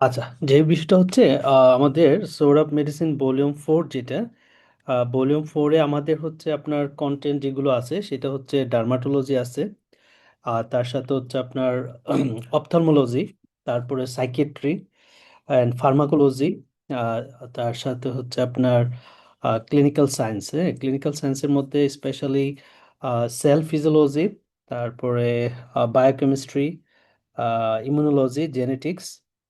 আচ্ছা, যে বিষয়টা হচ্ছে আমাদের সৌরভ মেডিসিন ভলিউম 4 যেটা ভলিউম 4-এ আমাদের হচ্ছে আপনার কন্টেন্ট যেগুলো আছে সেটা হচ্ছে ডার্মাটোলজি আছে। আর তার সাথে হচ্ছে আপনার অপথলমোলজি, তারপরে সাইকিয়াট্রি অ্যান্ড ফার্মাকোলজি, তার সাথে হচ্ছে আপনার ক্লিনিক্যাল সায়েন্স। হ্যাঁ, ক্লিনিক্যাল সায়েন্সের মধ্যে স্পেশালি সেল ফিজিওলজি, তারপরে বায়োকেমিস্ট্রি, ইমিউনোলজি, জেনেটিক্স,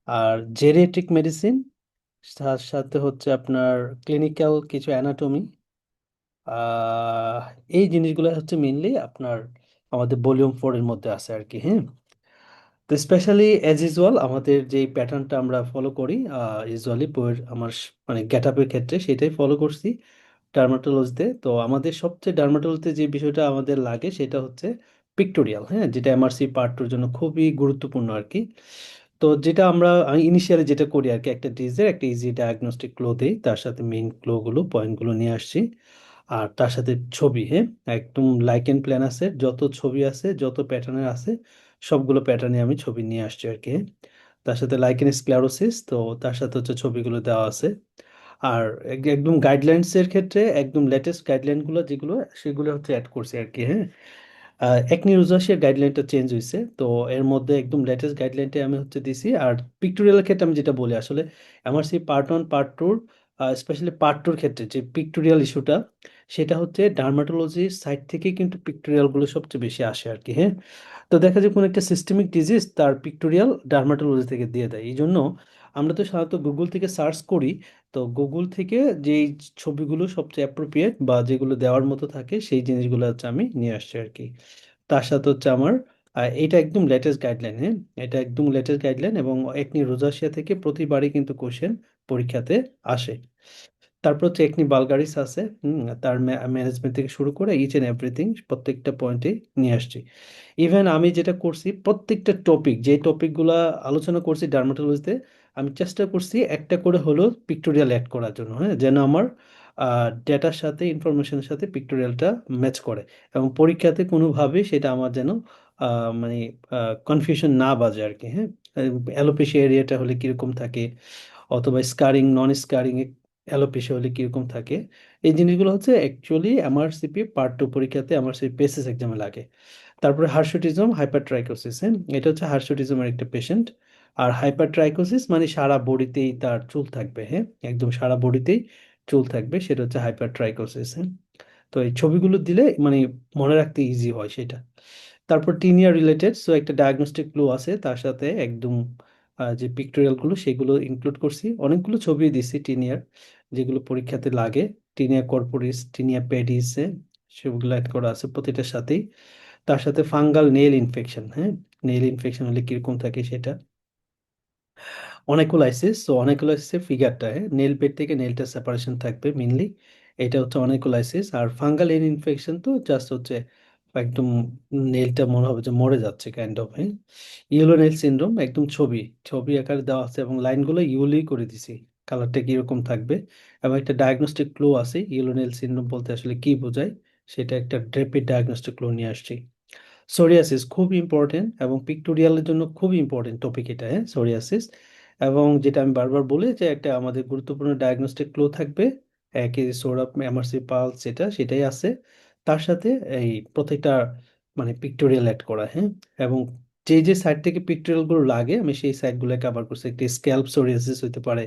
আর জেরিয়াট্রিক মেডিসিন, তার সাথে হচ্ছে আপনার ক্লিনিক্যাল কিছু অ্যানাটমি। আহ, এই জিনিসগুলো হচ্ছে মেইনলি আপনার আমাদের ভলিউম 4-এর মধ্যে আছে আর কি। হ্যাঁ, তো স্পেশালি অ্যাজ ইউজুয়াল আমাদের যে প্যাটার্নটা আমরা ফলো করি ইউজুয়ালি বইয়ের আমার মানে গেট আপের ক্ষেত্রে সেটাই ফলো করছি ডার্মাটোলজিতে। তো আমাদের সবচেয়ে ডার্মাটোলজিতে যে বিষয়টা আমাদের লাগে সেটা হচ্ছে পিক্টোরিয়াল, হ্যাঁ, যেটা MRC Part 2-র জন্য খুবই গুরুত্বপূর্ণ আর কি। তো যেটা আমরা ইনিশিয়ালি যেটা করি আর কি, একটা ডিজিজের একটা ইজি ডায়াগনস্টিক ক্লো দিই, তার সাথে মেইন ক্লোগুলো পয়েন্টগুলো নিয়ে আসছি, আর তার সাথে ছবি। হ্যাঁ, একদম লাইকেন প্ল্যানার্সের যত ছবি আছে, যত প্যাটার্নের আছে, সবগুলো প্যাটার্নে আমি ছবি নিয়ে আসছি আর কি। তার সাথে লাইকেন স্ক্লেরোসিস, তো তার সাথে হচ্ছে ছবিগুলো দেওয়া আছে। আর একদম গাইডলাইন্সের ক্ষেত্রে একদম লেটেস্ট গাইডলাইনগুলো যেগুলো, সেগুলো হচ্ছে অ্যাড করছি আর কি। হ্যাঁ, একনি রোজাসের গাইডলাইনটা চেঞ্জ হয়েছে, তো এর মধ্যে একদম লেটেস্ট গাইডলাইনটা আমি হচ্ছে দিছি। আর পিক্টোরিয়াল ক্ষেত্রে আমি যেটা বলি আসলে, আমার সেই পার্ট 1 পার্ট 2, স্পেশালি পার্ট 2-র ক্ষেত্রে যে পিক্টোরিয়াল ইস্যুটা, সেটা হচ্ছে ডার্মাটোলজির সাইড থেকে কিন্তু পিক্টোরিয়ালগুলো সবচেয়ে বেশি আসে আর কি। হ্যাঁ, তো দেখা যায় কোনো একটা সিস্টেমিক ডিজিজ তার পিক্টোরিয়াল ডার্মাটোলজি থেকে দিয়ে দেয়। এই জন্য আমরা তো সাধারণত গুগল থেকে সার্চ করি, তো গুগল থেকে যেই ছবিগুলো সবচেয়ে অ্যাপ্রোপ্রিয়েট বা যেগুলো দেওয়ার মতো থাকে সেই জিনিসগুলো হচ্ছে আমি নিয়ে আসছি আর কি। তার সাথে হচ্ছে আমার এটা একদম লেটেস্ট গাইডলাইন। হ্যাঁ, এটা একদম লেটেস্ট গাইডলাইন এবং একনি রোজাসিয়া থেকে প্রতিবারই কিন্তু কোশ্চেন পরীক্ষাতে আসে। তারপর হচ্ছে একনি বালগারিস আছে, তার ম্যানেজমেন্ট থেকে শুরু করে ইচ এন্ড এভরিথিং প্রত্যেকটা পয়েন্টে নিয়ে আসছি। ইভেন আমি যেটা করছি, প্রত্যেকটা টপিক যে টপিকগুলো আলোচনা করছি ডার্মাটোলজিতে, আমি চেষ্টা করছি একটা করে হলো পিক্টোরিয়াল অ্যাড করার জন্য। হ্যাঁ, যেন আমার ডেটার সাথে ইনফরমেশনের সাথে পিক্টোরিয়ালটা ম্যাচ করে এবং পরীক্ষাতে কোনোভাবে সেটা আমার যেন মানে কনফিউশন না বাজে আর কি। হ্যাঁ, অ্যালোপেশিয়া এরিয়াটা হলে কীরকম থাকে, অথবা স্কারিং নন স্কারিং অ্যালোপেশিয়া হলে কীরকম থাকে, এই জিনিসগুলো হচ্ছে অ্যাকচুয়ালি আমার সিপি পার্ট 2 পরীক্ষাতে আমার সেই বেসিস এক্সামে লাগে। তারপরে হার্সুটিজম হাইপারট্রাইকোসিস। হ্যাঁ, এটা হচ্ছে হার্সুটিজমের একটা পেশেন্ট। আর হাইপারট্রাইকোসিস মানে সারা বডিতেই তার চুল থাকবে। হ্যাঁ, একদম সারা বডিতেই চুল থাকবে, সেটা হচ্ছে হাইপারট্রাইকোসিস। হ্যাঁ, তো এই ছবিগুলো দিলে মানে মনে রাখতে ইজি হয় সেটা। তারপর টিনিয়া রিলেটেড, সো একটা ডায়াগনস্টিক ক্লু আছে, তার সাথে একদম যে পিক্টোরিয়ালগুলো সেগুলো ইনক্লুড করছি। অনেকগুলো ছবি দিছি টিনিয়ার, যেগুলো পরীক্ষাতে লাগে। টিনিয়া কর্পোরিস, টিনিয়া পেডিস, সেগুলো অ্যাড করা আছে প্রতিটার সাথেই। তার সাথে ফাঙ্গাল নেল ইনফেকশন। হ্যাঁ, নেল ইনফেকশন হলে কিরকম থাকে সেটা। অনেকোলাইসিস, সো অনেকোলাইসিসের ফিগারটা, হ্যাঁ, নেল পেড থেকে নেলটা সেপারেশন থাকবে মেনলি, এটা হচ্ছে অনেকোলাইসিস। আর ফাঙ্গাল নেল ইনফেকশন তো জাস্ট হচ্ছে একদম নেলটা মনে হবে যে মরে যাচ্ছে কাইন্ড অফ। হ্যাঁ, ইয়েলো নেল সিনড্রোম একদম ছবি ছবি আকারে দেওয়া আছে এবং লাইনগুলো ইউলি করে দিছি, কালারটা কিরকম থাকবে। এবং একটা ডায়াগনস্টিক ক্লু আছে, ইয়েলো নেল সিনড্রোম বলতে আসলে কি বোঝায়, সেটা একটা ড্রেপিড ডায়াগনস্টিক ক্লু নিয়ে আসছি। সোরিয়াসিস খুব ইম্পর্টেন্ট এবং পিক্টোরিয়ালের জন্য খুব ইম্পর্টেন্ট টপিক এটা। হ্যাঁ, সোরিয়াসিস। এবং যেটা আমি বারবার বলি যে একটা আমাদের গুরুত্বপূর্ণ ডায়াগনস্টিক ক্লু থাকবে, একই সৌরভ এমআরসি পালস, যেটা সেটাই আছে। তার সাথে এই প্রত্যেকটা মানে পিক্টোরিয়াল অ্যাড করা। হ্যাঁ, এবং যে যে সাইড থেকে পিক্টোরিয়ালগুলো লাগে আমি সেই সাইডগুলো কভার করছি। একটি স্ক্যাল্প সোরিয়াসিস হতে পারে,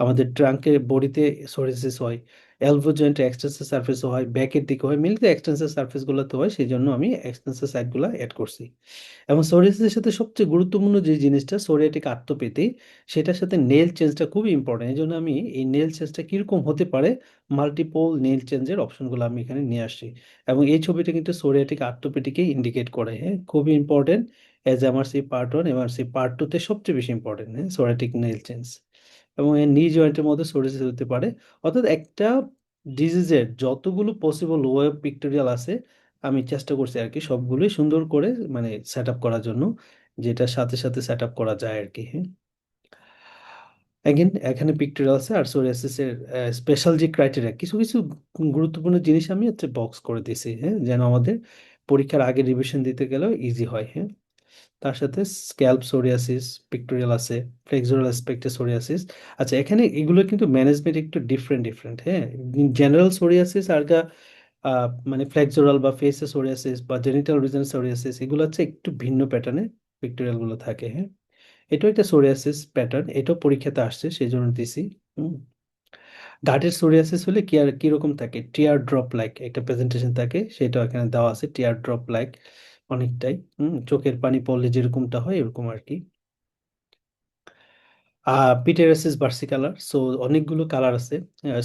আমাদের ট্রাঙ্কের বডিতে সোরিয়াসিস হয়, এলভো জয়েন্ট এক্সটেন্সর সার্ফেসও হয়, ব্যাকের দিকে হয়, মিলিত এক্সটেন্সর সার্ফেসগুলোতে হয়, সেই জন্য আমি এক্সটেন্সর সাইডগুলো অ্যাড করছি। এবং সোরিয়াসিসের সাথে সবচেয়ে গুরুত্বপূর্ণ যে জিনিসটা সোরিয়াটিক আর্থ্রোপ্যাথি, সেটার সাথে নেল চেঞ্জটা খুবই ইম্পর্টেন্ট। এই জন্য আমি এই নেল চেঞ্জটা কীরকম হতে পারে, মাল্টিপল নেল চেঞ্জের অপশনগুলো আমি এখানে নিয়ে আসছি। এবং এই ছবিটা কিন্তু সোরিয়াটিক আর্থ্রোপ্যাথিকে ইন্ডিকেট করে। হ্যাঁ, খুবই important. As MRC Part 1 MRC Part 2-তে সবচেয়ে বেশি ইম্পর্টেন্ট। হ্যাঁ, সোরিয়াটিক নেল চেঞ্জ। এবং এর নি জয়েন্টের মধ্যে সোরিয়াসিস হতে পারে। অর্থাৎ একটা ডিজিজের যতগুলো পসিবল ওয়েব পিক্টোরিয়াল আছে, আমি চেষ্টা করছি আর কি সবগুলোই সুন্দর করে মানে সেট আপ করার জন্য, যেটার সাথে সাথে সেট আপ করা যায় আর কি। হ্যাঁ, এগেন এখানে পিক্টোরিয়াল আছে আর সোরিয়াসিসের স্পেশাল যে ক্রাইটেরিয়া, কিছু কিছু গুরুত্বপূর্ণ জিনিস আমি হচ্ছে বক্স করে দিয়েছি। হ্যাঁ, যেন আমাদের পরীক্ষার আগে রিভিশন দিতে গেলেও ইজি হয়। হ্যাঁ, তার সাথে স্ক্যাল্প সোরিয়াসিস, পিক্টোরিয়াল আছে, ফ্লেক্সুরাল অ্যাসপেক্টে সোরিয়াসিস। আচ্ছা, এখানে এগুলো কিন্তু ম্যানেজমেন্ট একটু ডিফারেন্ট ডিফারেন্ট, হ্যাঁ। জেনারেল সোরিয়াসিস আর মানে ফ্লেক্সুরাল বা ফেসে সোরিয়াসিস বা জেনিটাল রিজন সোরিয়াসিস, এগুলো হচ্ছে একটু ভিন্ন প্যাটার্নে পিক্টোরিয়াল গুলো থাকে, হ্যাঁ। এটাও একটা সোরিয়াসিস প্যাটার্ন, এটাও পরীক্ষাতে আসছে সেই জন্য দিছি। হুম। গাটের সোরিয়াসিস হলে কি আর কিরকম থাকে, টিয়ার ড্রপ লাইক একটা প্রেজেন্টেশন থাকে, সেটাও এখানে দেওয়া আছে, টিয়ার ড্রপ লাইক অনেকটাই। চোখের পানি পড়লে যেরকমটা হয় এরকম আর কি। পিটারাসিস ভার্সিকালার, সো অনেকগুলো কালার আছে।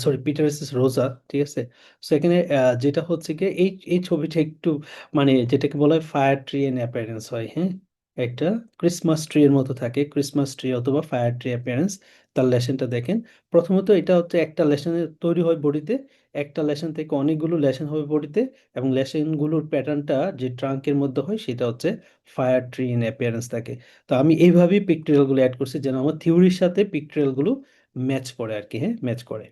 সরি, পিটারাসিস রোজা, ঠিক আছে। সো এখানে যেটা হচ্ছে কি, এই এই ছবিটা একটু মানে যেটাকে বলা হয় ফায়ার ট্রি এন অ্যাপিয়ারেন্স হয়, হ্যাঁ। একটা ক্রিসমাস ট্রি এর মতো থাকে, ক্রিসমাস ট্রি অথবা ফায়ার ট্রি অ্যাপিয়ারেন্স। তার লেশনটা দেখেন। প্রথমত এটা হচ্ছে একটা লেশনে তৈরি হয় বডিতে, একটা লেশন থেকে অনেকগুলো লেশন হবে বডিতে, এবং লেশনগুলোর প্যাটার্নটা যে ট্রাঙ্কের মধ্যে হয় সেটা হচ্ছে ফায়ার ট্রি ইন অ্যাপিয়ারেন্স থাকে। তো আমি এইভাবেই পিক্টোরিয়াল গুলো অ্যাড করছি যেন আমার থিওরির সাথে পিক্টোরিয়াল গুলো ম্যাচ করে আর কি, হ্যাঁ, ম্যাচ করে।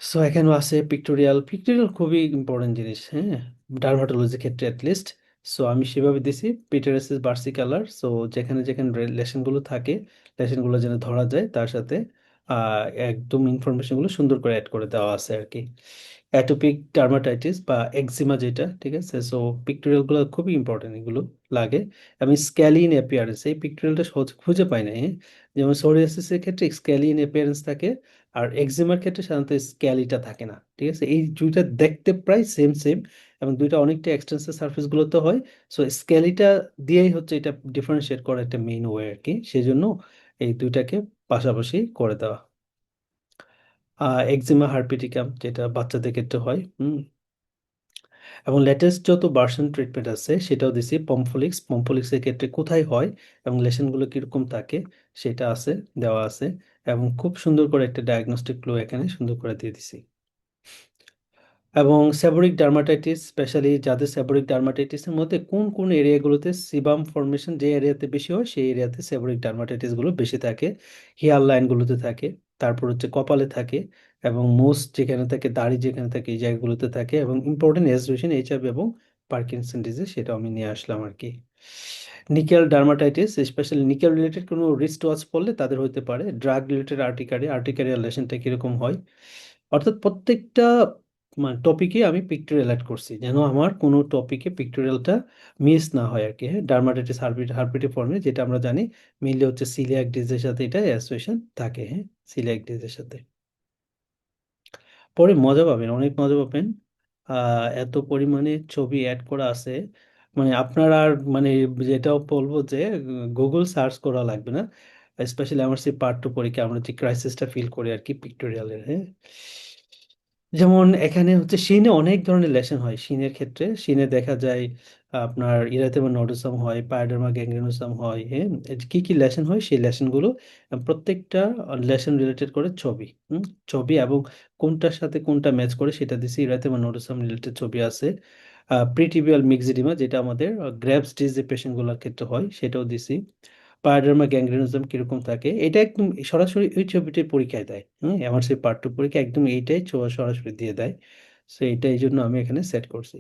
সো এখানেও আছে পিক্টোরিয়াল, পিক্টোরিয়াল খুবই ইম্পর্টেন্ট জিনিস, হ্যাঁ, ডার্মাটোলজির ক্ষেত্রে অ্যাটলিস্ট। সো আমি সেভাবে দিছি পিটারাসিস বার্সিকালার। সো যেখানে যেখানে লেশনগুলো থাকে, লেশনগুলো যেন ধরা যায়, তার সাথে একদম ইনফরমেশনগুলো সুন্দর করে অ্যাড করে দেওয়া আছে আর কি। অ্যাটোপিক ডার্মাটাইটিস বা একজিমা যেটা, ঠিক আছে। সো পিক্টোরিয়ালগুলো খুবই ইম্পর্টেন্ট, এগুলো লাগে। আমি স্ক্যালিন অ্যাপিয়ারেন্স, এই পিক্টোরিয়ালটা সহজ খুঁজে পাই না, হ্যাঁ। যেমন সোরিয়াসিসের ক্ষেত্রে স্ক্যালিন অ্যাপিয়ারেন্স থাকে, আর এক্সিমার ক্ষেত্রে সাধারণত স্ক্যালিটা থাকে না, ঠিক আছে। এই দুইটা দেখতে প্রায় সেম সেম, এবং দুইটা অনেকটা এক্সটেন্সিভ সারফেস গুলোতে হয়। সো স্ক্যালিটা দিয়েই হচ্ছে এটা ডিফারেন্সিয়েট করার একটা মেইন ওয়ে আর কি, সেই জন্য এই দুইটাকে পাশাপাশি করে দেওয়া। এক্সিমা হারপিটিকাম যেটা বাচ্চাদের ক্ষেত্রে হয়, এবং লেটেস্ট যত ভার্সন ট্রিটমেন্ট আছে সেটাও দিছি। পম্ফলিক্স, পম্ফলিক্সের ক্ষেত্রে কোথায় হয় এবং লেশনগুলো কিরকম থাকে সেটা আছে, দেওয়া আছে। এবং খুব সুন্দর করে একটা ডায়াগনস্টিক ক্লু এখানে সুন্দর করে দিয়ে দিছি। এবং সেবরিক ডার্মাটাইটিস, স্পেশালি যাদের সেবরিক ডার্মাটাইটিসের মধ্যে কোন কোন এরিয়াগুলোতে সিবাম ফর্মেশন যে এরিয়াতে বেশি হয় সেই এরিয়াতে সেবরিক ডার্মাটাইটিস গুলো বেশি থাকে। হেয়ার লাইনগুলোতে থাকে, তারপর হচ্ছে কপালে থাকে, এবং মোস্ট যেখানে থাকে, দাড়ি যেখানে থাকে, এই জায়গাগুলোতে থাকে। এবং ইম্পর্টেন্ট রেজলিউশন এইচআইভি এবং পার্কিনসন ডিজিজ, সেটাও আমি নিয়ে আসলাম আর কি। Nickel dermatitis, specially nickel related কোনো রিস্ট ওয়াচ পড়লে তাদের হতে পারে। ড্রাগ রিলেটেড আর্টিকারি, আর্টিকারিয়ার লেশনটা কিরকম হয়। অর্থাৎ প্রত্যেকটা মানে টপিকে আমি পিক্টোরিয়াল অ্যাড করছি যেন আমার কোনো টপিকে পিক্টোরিয়ালটা মিস না হয় আর কি, হ্যাঁ। ডার্মাটাইটিস হার্পিটিফর্মে, যেটা আমরা জানি মেইনলি হচ্ছে সিলিয়াক ডিজিজের সাথে এটা অ্যাসোসিয়েশন থাকে, হ্যাঁ, সিলিয়াক ডিজিজের সাথে। পরে মজা পাবেন, অনেক মজা পাবেন। এত পরিমাণে ছবি অ্যাড করা আছে, মানে আপনার আর মানে যেটাও বলবো যে গুগল সার্চ করা লাগবে না। স্পেশালি আমার সেই পার্ট টু পরীক্ষা আমরা যে ক্রাইসিসটা ফিল করি আর কি পিক্টোরিয়ালের, হ্যাঁ। যেমন এখানে হচ্ছে শিনে অনেক ধরনের লেশন হয়, শিনের ক্ষেত্রে শিনে দেখা যায় আপনার ইরাতেমা নোডুসাম হয়, পায়োডার্মা গ্যাংগ্রেনোসাম হয়, হ্যাঁ। এই যে কি কি লেশন হয় সেই লেশনগুলো প্রত্যেকটা লেশন রিলেটেড করে ছবি, ছবি, এবং কোনটার সাথে কোনটা ম্যাচ করে সেটা দিছি। ইরাতেমা নোডুসাম রিলেটেড ছবি আছে। প্রিটিবিয়াল মিক্সিডিমা যেটা আমাদের গ্রেভস ডিজিজ পেশেন্টগুলোর ক্ষেত্রে হয় সেটাও দিছি। পায়োডার্মা গ্যাংগ্রেনোসাম কিরকম থাকে এটা একদম সরাসরি ওই ছবিটির পরীক্ষায় দেয়, এমআরসি পার্ট টু পরীক্ষা একদম এইটাই সরাসরি দিয়ে দেয়। সো এইটা এই জন্য আমি এখানে সেট করছি।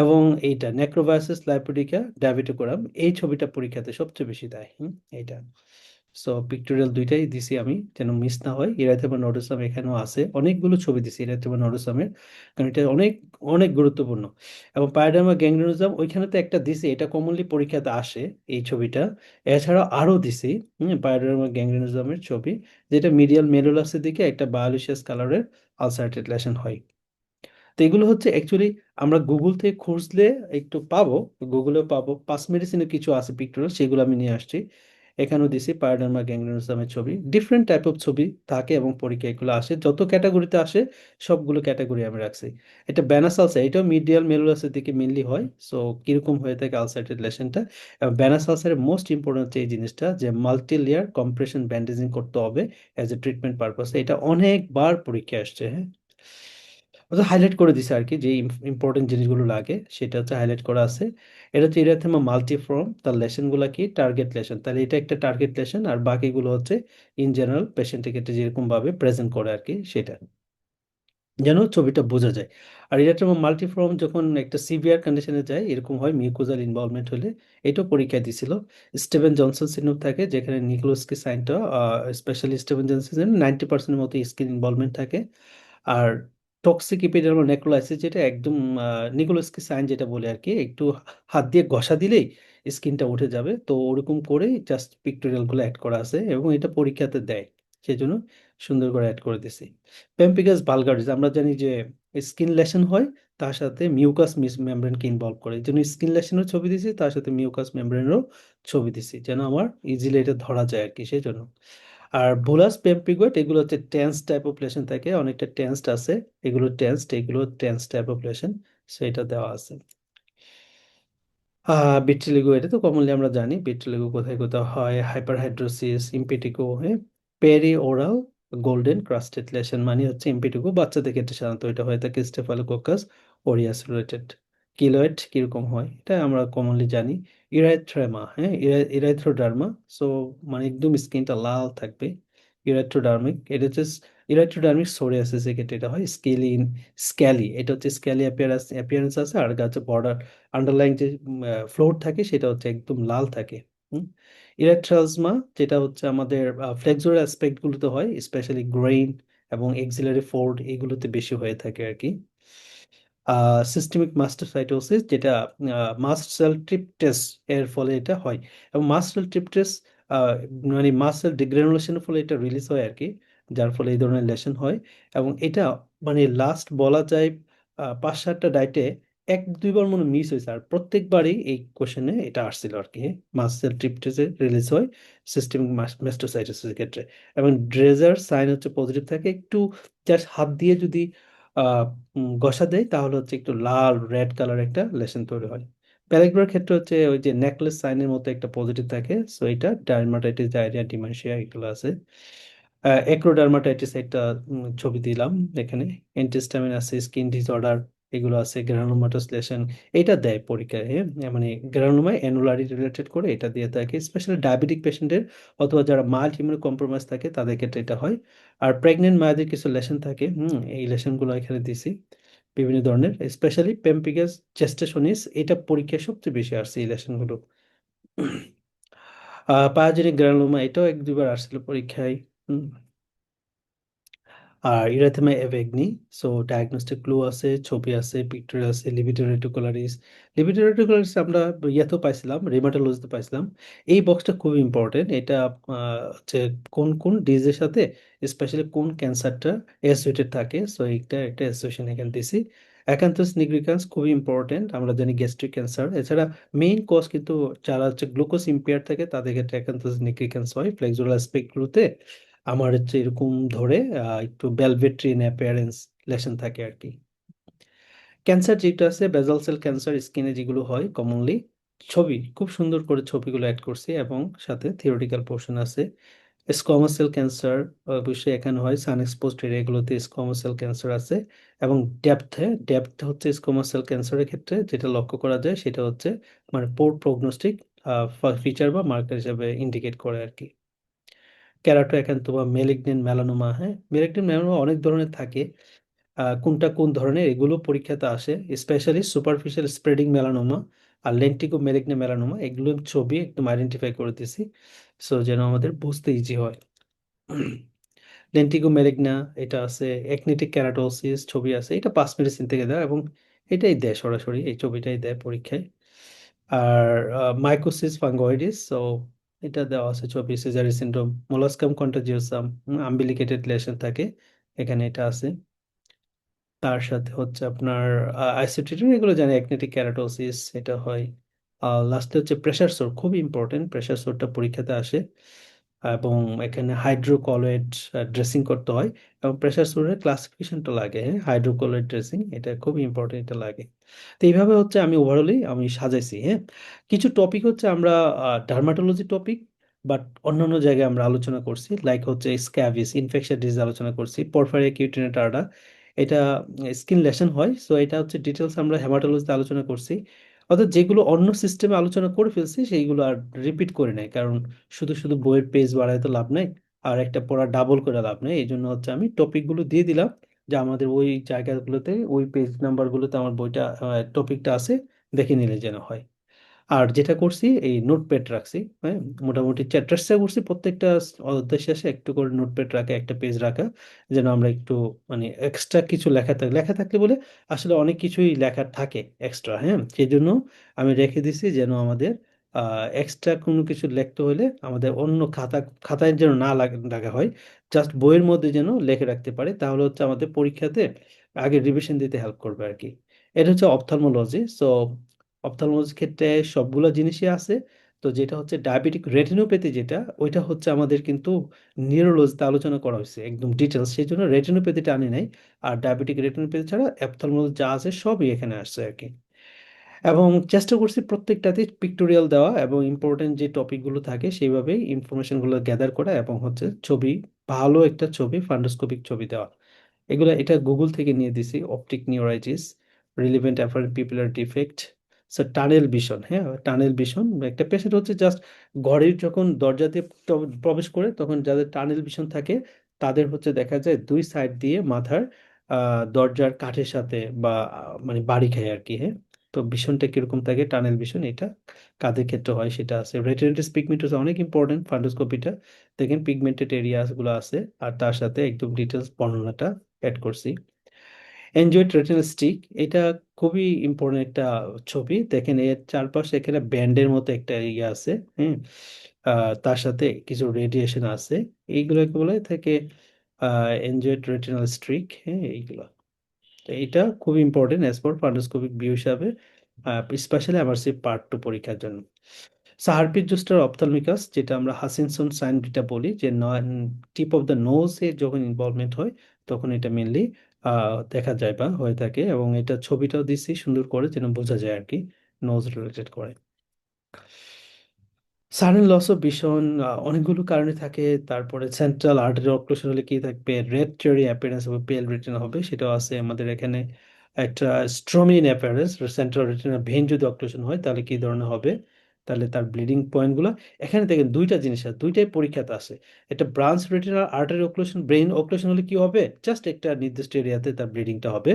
এবং এইটা নেক্রোভায়াসিস লাইপোডিকা ডায়াবেটিকোরাম, এই ছবিটা পরীক্ষাতে সবচেয়ে বেশি দেয়, এইটা। সো পিক্টোরিয়াল দুইটাই দিছি আমি যেন মিস না হয়। ইরাথেমা নোডুসাম এখানেও আছে, অনেকগুলো ছবি দিছি ইরাথেমা নোডুসামের, কারণ এটা অনেক অনেক গুরুত্বপূর্ণ। এবং পায়োডার্মা গ্যাংগ্রেনোসাম ওইখানে তো একটা দিছি, এটা কমনলি পরীক্ষাতে আসে এই ছবিটা। এছাড়া আরও দিছি পায়োডার্মা গ্যাংগ্রেনোসামের ছবি, যেটা মিডিয়াল মেরুলাসের দিকে একটা বায়োলিশিয়াস কালারের আলসারেটেড লেশন হয়। তো এগুলো হচ্ছে অ্যাকচুয়ালি আমরা গুগল থেকে খুঁজলে একটু পাবো, গুগলেও পাবো। পাস মেডিসিনে কিছু আছে পিক্টোরিয়াল, সেগুলো আমি নিয়ে আসছি। এখানেও দিছি পায়োডার্মা গ্যাংগ্রেনোসামের ছবি, ডিফারেন্ট টাইপ অফ ছবি থাকে এবং পরীক্ষা এগুলো আসে, যত ক্যাটাগরিতে আসে সবগুলো ক্যাটাগরি আমি রাখছি। এটা ব্যানাস আলসার, এটাও মিডিয়াল মেরুলাসের দিকে মেনলি হয়। সো কিরকম হয়ে থাকে আলসারেটেড লেশনটা, এবং ব্যানাস আলসারের মোস্ট ইম্পর্টেন্ট হচ্ছে এই জিনিসটা যে মাল্টি লেয়ার কম্প্রেশন ব্যান্ডেজিং করতে হবে অ্যাজ এ ট্রিটমেন্ট পারপাসে। এটা অনেকবার পরীক্ষা আসছে, হ্যাঁ। হাইলাইট করে দিছে আর কি, যে ইম্পর্টেন্ট জিনিসগুলো লাগে সেটা হচ্ছে হাইলাইট করা আছে। এটা হচ্ছে ইরিথেমা মাল্টিফর্ম, তার লেশনগুলো কি টার্গেট লেশন, তাহলে এটা একটা টার্গেট লেশন, আর বাকিগুলো হচ্ছে ইন জেনারেল পেশেন্টের ক্ষেত্রে যেরকম ভাবে প্রেজেন্ট করে আর কি সেটা। যেন ছবিটা বোঝা যায়। আর ইরেকটাম মাল্টিফর্ম যখন একটা সিভিয়ার কন্ডিশনে যায়, এরকম হয় মিউকোজাল ইনভলভমেন্ট হলে, এটাও পরীক্ষা দিছিল। স্টিভেন জনসন সিনড্রোম থাকে, যেখানে নিকোলস্কি সাইনটা, স্পেশালি স্টিভেন জনসন 90% মতো স্কিন ইনভলভমেন্ট থাকে। আর টক্সিক এপিডার্মাল নেক্রোলাইসিস, যেটা একদম নিকোলস্কি সাইন যেটা বলে আর কি, একটু হাত দিয়ে ঘষা দিলেই স্কিনটা উঠে যাবে, তো ওরকম করেই জাস্ট পিক্টোরিয়ালগুলো অ্যাড করা আছে এবং এটা পরীক্ষাতে দেয়, সেই জন্য সুন্দর করে অ্যাড করে দিছি। পেম্পিগাস ভালগারিস আমরা জানি যে স্কিন লেশন হয়, তার সাথে মিউকাস মেমব্রেনকে ইনভলভ করে, এই জন্য স্কিন লেশনের ছবি দিছি, তার সাথে মিউকাস মেমব্রেনেরও ছবি দিছি, যেন আমার ইজিলি এটা ধরা যায় আর কি, সেই জন্য। আর বুলাস পেম্পিগয়েড এগুলো হচ্ছে টেন্স টাইপ অফ লেশন থাকে, অনেকটা টেন্সড আছে, এগুলো টেন্স টাইপ অফ লেশন, সেটা দেওয়া আছে। বিট্রিলিগো, এটা তো কমনলি আমরা জানি বিট্রিলিগো কোথায় কোথাও হয়, হাইপারহাইড্রোসিস, ইম্পেটিকো, হ্যাঁ। পেরি ওরাল গোল্ডেন ক্রাস্টেড লেশন মানে হচ্ছে ইম্পেটিকো, বাচ্চাদের ক্ষেত্রে সাধারণত এটা হয়ে থাকে স্টেফাইলোকোকাস অরিয়াস রিলেটেড। কিলয়েড কিরকম হয় এটা আমরা কমনলি জানি। ইরাইথ্রেমা, হ্যাঁ, ইরাইথ্রোডার্মা, সো মানে একদম স্কিনটা লাল থাকবে। ইরাইথ্রোডার্মিক, এটা হচ্ছে ইরাইথ্রোডার্মিক সোরিয়াসিস এর ক্ষেত্রে এটা হয়। স্ক্যালি, এটা হচ্ছে স্ক্যালি অ্যাপিয়ারেন্স আছে, আর গাছে বর্ডার আন্ডারলাইং যে ফ্লোর থাকে সেটা হচ্ছে একদম লাল থাকে। ইরেকট্রালজমা, যেটা হচ্ছে আমাদের ফ্লেক্সুরাল অ্যাসপেক্ট গুলোতে হয়, স্পেশালি গ্রেইন এবং এক্সিলারি ফোর্ড, এগুলোতে বেশি হয়ে থাকে আর কি। সিস্টেমিক মাস্টোসাইটোসিস, যেটা মাস্ট সেল ট্রিপটেস এর ফলে এটা হয়, এবং মাস্ট সেল ট্রিপটেস মানে মাস্ট সেল ডিগ্রানুলেশনের ফলে এটা রিলিজ হয় আর কি, যার ফলে এই ধরনের লেশন হয়। এবং এটা মানে লাস্ট বলা যায় 5-7টা ডাইটে এক দুইবার মনে মিস হয়েছে, আর প্রত্যেকবারই এই কোশ্চেনে এটা আসছিল আর কি, মাস্ট সেল ট্রিপটেসে রিলিজ হয় সিস্টেমিক মাস্টোসাইটোসিসের ক্ষেত্রে। এবং ড্রেজার সাইন হচ্ছে পজিটিভ থাকে, একটু জাস্ট হাত দিয়ে যদি ঘষা দেয় তাহলে হচ্ছে একটু লাল রেড কালার একটা লেশন তৈরি হয়। প্যারাগুলার ক্ষেত্রে হচ্ছে ওই যে নেকলেস সাইনের মতো একটা পজিটিভ থাকে, সো এটা ডার্মাটাইটিস, ডায়রিয়া, ডিমেনশিয়া এগুলো আছে। একরোডার্মাটাইটিস একটা ছবি দিলাম এখানে। এন্টিস্টামিন আছে, স্কিন ডিসঅর্ডার এগুলো আছে, গ্রানুলোমাটোস লেশন, এটা দেয় পরীক্ষায়, হ্যাঁ। মানে গ্রানুলোমা অ্যানুলারি রিলেটেড করে এটা দিয়ে থাকে, স্পেশালি ডায়াবেটিক পেশেন্টের অথবা যারা মাইল্ড ইমিউনো কম্প্রোমাইজ থাকে তাদের ক্ষেত্রে এটা হয়। আর প্রেগনেন্ট মায়েদের কিছু লেশন থাকে, এই লেশনগুলো এখানে দিছি বিভিন্ন ধরনের, স্পেশালি পেম্পিগাস জেস্টেশনিস, এটা পরীক্ষায় সবচেয়ে বেশি আসছে এই লেশনগুলো। পায়োজেনিক গ্রানুলোমা, এটাও এক দুইবার আসছিল পরীক্ষায়। হুম। আর ইরাথেমা এভেগনি, সো ডায়াগনস্টিক ক্লু আছে, ছবি আছে, পিকচার আছে। লিবিডো রেটিকুলারিস, লিবিডো রেটিকুলারিস আমরা ইয়েতেও পাইছিলাম, রেমাটোলজিতে পাইছিলাম। এই বক্সটা খুব ইম্পর্টেন্ট, এটা হচ্ছে কোন কোন ডিজিজের সাথে, স্পেশালি কোন ক্যান্সারটা অ্যাসোসিয়েটেড থাকে, সো এইটা একটা অ্যাসোসিয়েশন এখানে দিছি। অ্যাকান্থাস নিগ্রিকান্স খুবই ইম্পর্টেন্ট, আমরা জানি গ্যাস্ট্রিক ক্যান্সার, এছাড়া মেইন কজ কিন্তু যারা হচ্ছে গ্লুকোজ ইম্পেয়ার থাকে তাদের ক্ষেত্রে অ্যাকান্থাস নিগ্রিকান্স হয় ফ্লেক্সুরাল অ্যাসপেক্টগুলোতে। আমার হচ্ছে এরকম ধরে একটু বেলভেট্রিন অ্যাপিয়ারেন্স লেশন থাকে আর কি। ক্যান্সার যেটা আছে বেজাল সেল ক্যান্সার, স্কিনে যেগুলো হয় কমনলি, ছবি খুব সুন্দর করে ছবিগুলো অ্যাড করছি, এবং সাথে থিওরিটিক্যাল পোর্শন আছে। স্কোয়ামাস সেল ক্যান্সার অবশ্যই এখানে হয়, সান এক্সপোজড এরিয়াগুলোতে স্কোয়ামাস সেল ক্যান্সার আছে। এবং ডেপথ হচ্ছে স্কোয়ামাস সেল ক্যান্সারের ক্ষেত্রে যেটা লক্ষ্য করা যায় সেটা হচ্ছে মানে পোর প্রগনোস্টিক ফিচার বা মার্কার হিসেবে ইন্ডিকেট করে আর কি। ক্যারাটো অ্যাকান্থোমা, মেলিগন্যান্ট মেলানোমা, হ্যাঁ, মেলিগন্যান্ট মেলানোমা অনেক ধরনের থাকে, কোনটা কোন ধরনের এগুলো পরীক্ষাতে আসে, স্পেশালি সুপারফিশিয়াল স্প্রেডিং মেলানোমা আর লেন্টিকো মেলিগন্যান্ট মেলানোমা, এগুলোর ছবি একদম আইডেন্টিফাই করে দিছি, সো যেন আমাদের বুঝতে ইজি হয়। লেন্টিগো মেলিগনা, এটা আছে। একনিটিক ক্যারাটোসিস ছবি আছে, এটা পাস মেডিসিন থেকে দেয়, এবং এটাই দেয় সরাসরি, এই ছবিটাই দেয় পরীক্ষায়। আর মাইকোসিস ফাঙ্গোইডিস, সো এটা দেওয়া আছে ছবি। সিজারি সিন্ড্রোম, মোলাস্কাম কন্টাজিওসাম, আম্বিলিকেটেড লেশন থাকে, এখানে এটা আছে। তার সাথে হচ্ছে আপনার আইসোটিডিন, এগুলো জানি অ্যাকনেটিক ক্যারাটোসিস এটা হয়। লাস্টে হচ্ছে প্রেশার সোর, খুব ইম্পর্টেন্ট, প্রেশার সোরটা পরীক্ষাতে আসে, এবং এখানে হাইড্রোকলয়েড ড্রেসিং করতে হয়, এবং প্রেশার সোরের ক্লাসিফিকেশনটা লাগে, হ্যাঁ, হাইড্রোকলয়েড ড্রেসিং এটা খুব ইম্পর্টেন্ট, এটা লাগে। তো এইভাবে হচ্ছে আমি ওভারঅলি আমি সাজাইছি, হ্যাঁ। কিছু টপিক হচ্ছে আমরা ডার্মাটোলজি টপিক, বাট অন্যান্য জায়গায় আমরা আলোচনা করছি, লাইক হচ্ছে স্ক্যাবিস ইনফেকশন ডিজিজ আলোচনা করছি, পরফারিয়া কিউটিনেটারডা, এটা স্কিন লেশন হয়, সো এটা হচ্ছে ডিটেলস আমরা হেমাটোলজিতে আলোচনা করছি। অর্থাৎ যেগুলো অন্য সিস্টেমে আলোচনা করে ফেলছি সেইগুলো আর রিপিট করে নাই, কারণ শুধু শুধু বইয়ের পেজ বাড়ায় তো লাভ নাই, আর একটা পড়া ডাবল করে লাভ নাই, এই জন্য হচ্ছে আমি টপিকগুলো দিয়ে দিলাম, যে আমাদের ওই জায়গাগুলোতে ওই পেজ নাম্বারগুলোতে আমার বইটা টপিকটা আছে, দেখে নিলে যেন হয়। আর যেটা করছি এই নোটপ্যাড রাখছি, হ্যাঁ, মোটামুটি চেষ্টা করছি প্রত্যেকটা অধ্যায় শেষে একটু করে নোটপ্যাড রাখা, একটা পেজ রাখা, যেন আমরা একটু মানে এক্সট্রা কিছু লেখা থাকলে বলে আসলে অনেক কিছুই লেখা থাকে এক্সট্রা, হ্যাঁ, সেই জন্য আমি রেখে দিছি যেন আমাদের এক্সট্রা কোনো কিছু লিখতে হলে আমাদের অন্য খাতায় যেন না লাগা হয়, জাস্ট বইয়ের মধ্যে যেন লিখে রাখতে পারে, তাহলে হচ্ছে আমাদের পরীক্ষাতে আগে রিভিশন দিতে হেল্প করবে আর কি। এটা হচ্ছে অপথলমোলজি। সো অপথলমোলজির ক্ষেত্রে সবগুলো জিনিসই আছে। তো যেটা হচ্ছে ডায়াবেটিক রেটিনোপ্যাথি, যেটা ওইটা হচ্ছে আমাদের কিন্তু নিউরোলজিতে আলোচনা করা হয়েছে একদম ডিটেলস, সেই জন্য রেটিনোপ্যাথিটা আনি নাই। আর ডায়াবেটিক রেটিনোপ্যাথি ছাড়া অপথলমোলজি যা আছে সবই এখানে আসছে আর কি। এবং চেষ্টা করছি প্রত্যেকটাতে পিক্টোরিয়াল দেওয়া এবং ইম্পর্টেন্ট যে টপিকগুলো থাকে সেইভাবেই ইনফরমেশনগুলো গ্যাদার করা, এবং হচ্ছে ছবি, ভালো একটা ছবি, ফান্ডোস্কোপিক ছবি দেওয়া। এটা গুগল থেকে নিয়ে দিছি। Optic neuritis, relevant afferent pupillary defect, tunnel vision. হ্যাঁ, টানেল ভিশন একটা পেশেন্ট হচ্ছে জাস্ট ঘরে যখন দরজা দিয়ে প্রবেশ করে তখন যাদের টানেল ভিশন থাকে তাদের হচ্ছে দেখা যায় দুই সাইড দিয়ে মাথার দরজার কাঠের সাথে বা মানে বাড়ি খায় আর কি, হ্যাঁ। তো ভিশনটা কিরকম থাকে, টানেল ভিশন, এটা কাদের ক্ষেত্রে হয় সেটা আছে। রেটিনাইটিস পিগমেন্টোস অনেক ইম্পর্টেন্ট ফান্ডোস্কোপিটা, দেখেন পিগমেন্টেড এরিয়াস গুলো আছে, আর তার সাথে একদম ডিটেলস বর্ণনাটা অ্যাড করছি। এনজয়েড রেটিনাল স্টিক, এটা খুবই ইম্পর্টেন্ট একটা ছবি, দেখেন এর চারপাশে এখানে ব্যান্ডের মতো একটা ইয়ে আছে, হ্যাঁ। তার সাথে কিছু রেডিয়েশন আছে, এইগুলোকে বলে থেকে এনজয়েড রেটিনাল স্ট্রিক, হ্যাঁ, এইগুলো। তো এটা খুব ইম্পর্টেন্ট অ্যাজ পার ফান্ডোস্কোপিক ভিউ হিসাবে, স্পেশালি এমআরসি পার্ট 2 পরীক্ষার জন্য। সাহারপিক জোস্টার অপথ্যালমিকাস, যেটা আমরা হাসিনসন সাইন যেটা বলি, যে টিপ অফ দ্য নোজে যখন ইনভলভমেন্ট হয় তখন এটা মেনলি দেখা যায় বা হয়ে থাকে, এবং এটা ছবিটাও দিচ্ছি সুন্দর করে যেন বোঝা যায় আর কি, নোজ রিলেটেড করে। সাডেন লস অফ ভিশন অনেকগুলো কারণে থাকে। তারপরে সেন্ট্রাল আর্টারি অক্লুশন হলে কি থাকবে, রেড চেরি অ্যাপিয়ারেন্স হবে, পেল রেটিনা হবে, সেটাও আছে আমাদের এখানে। একটা স্ট্রমিন অ্যাপিয়ারেন্স, সেন্ট্রাল রেটিনা ভেইন যদি অক্লুশন হয় তাহলে কি ধরনের হবে, তাহলে তার ব্লিডিং পয়েন্টগুলো। এখানে দেখেন দুইটা জিনিস আছে, দুইটাই পরীক্ষাতে আসে। এটা branch retina artery occlusion, brain occlusion হলে কি হবে, জাস্ট একটা নির্দিষ্ট এরিয়াতে তার ব্লিডিংটা হবে।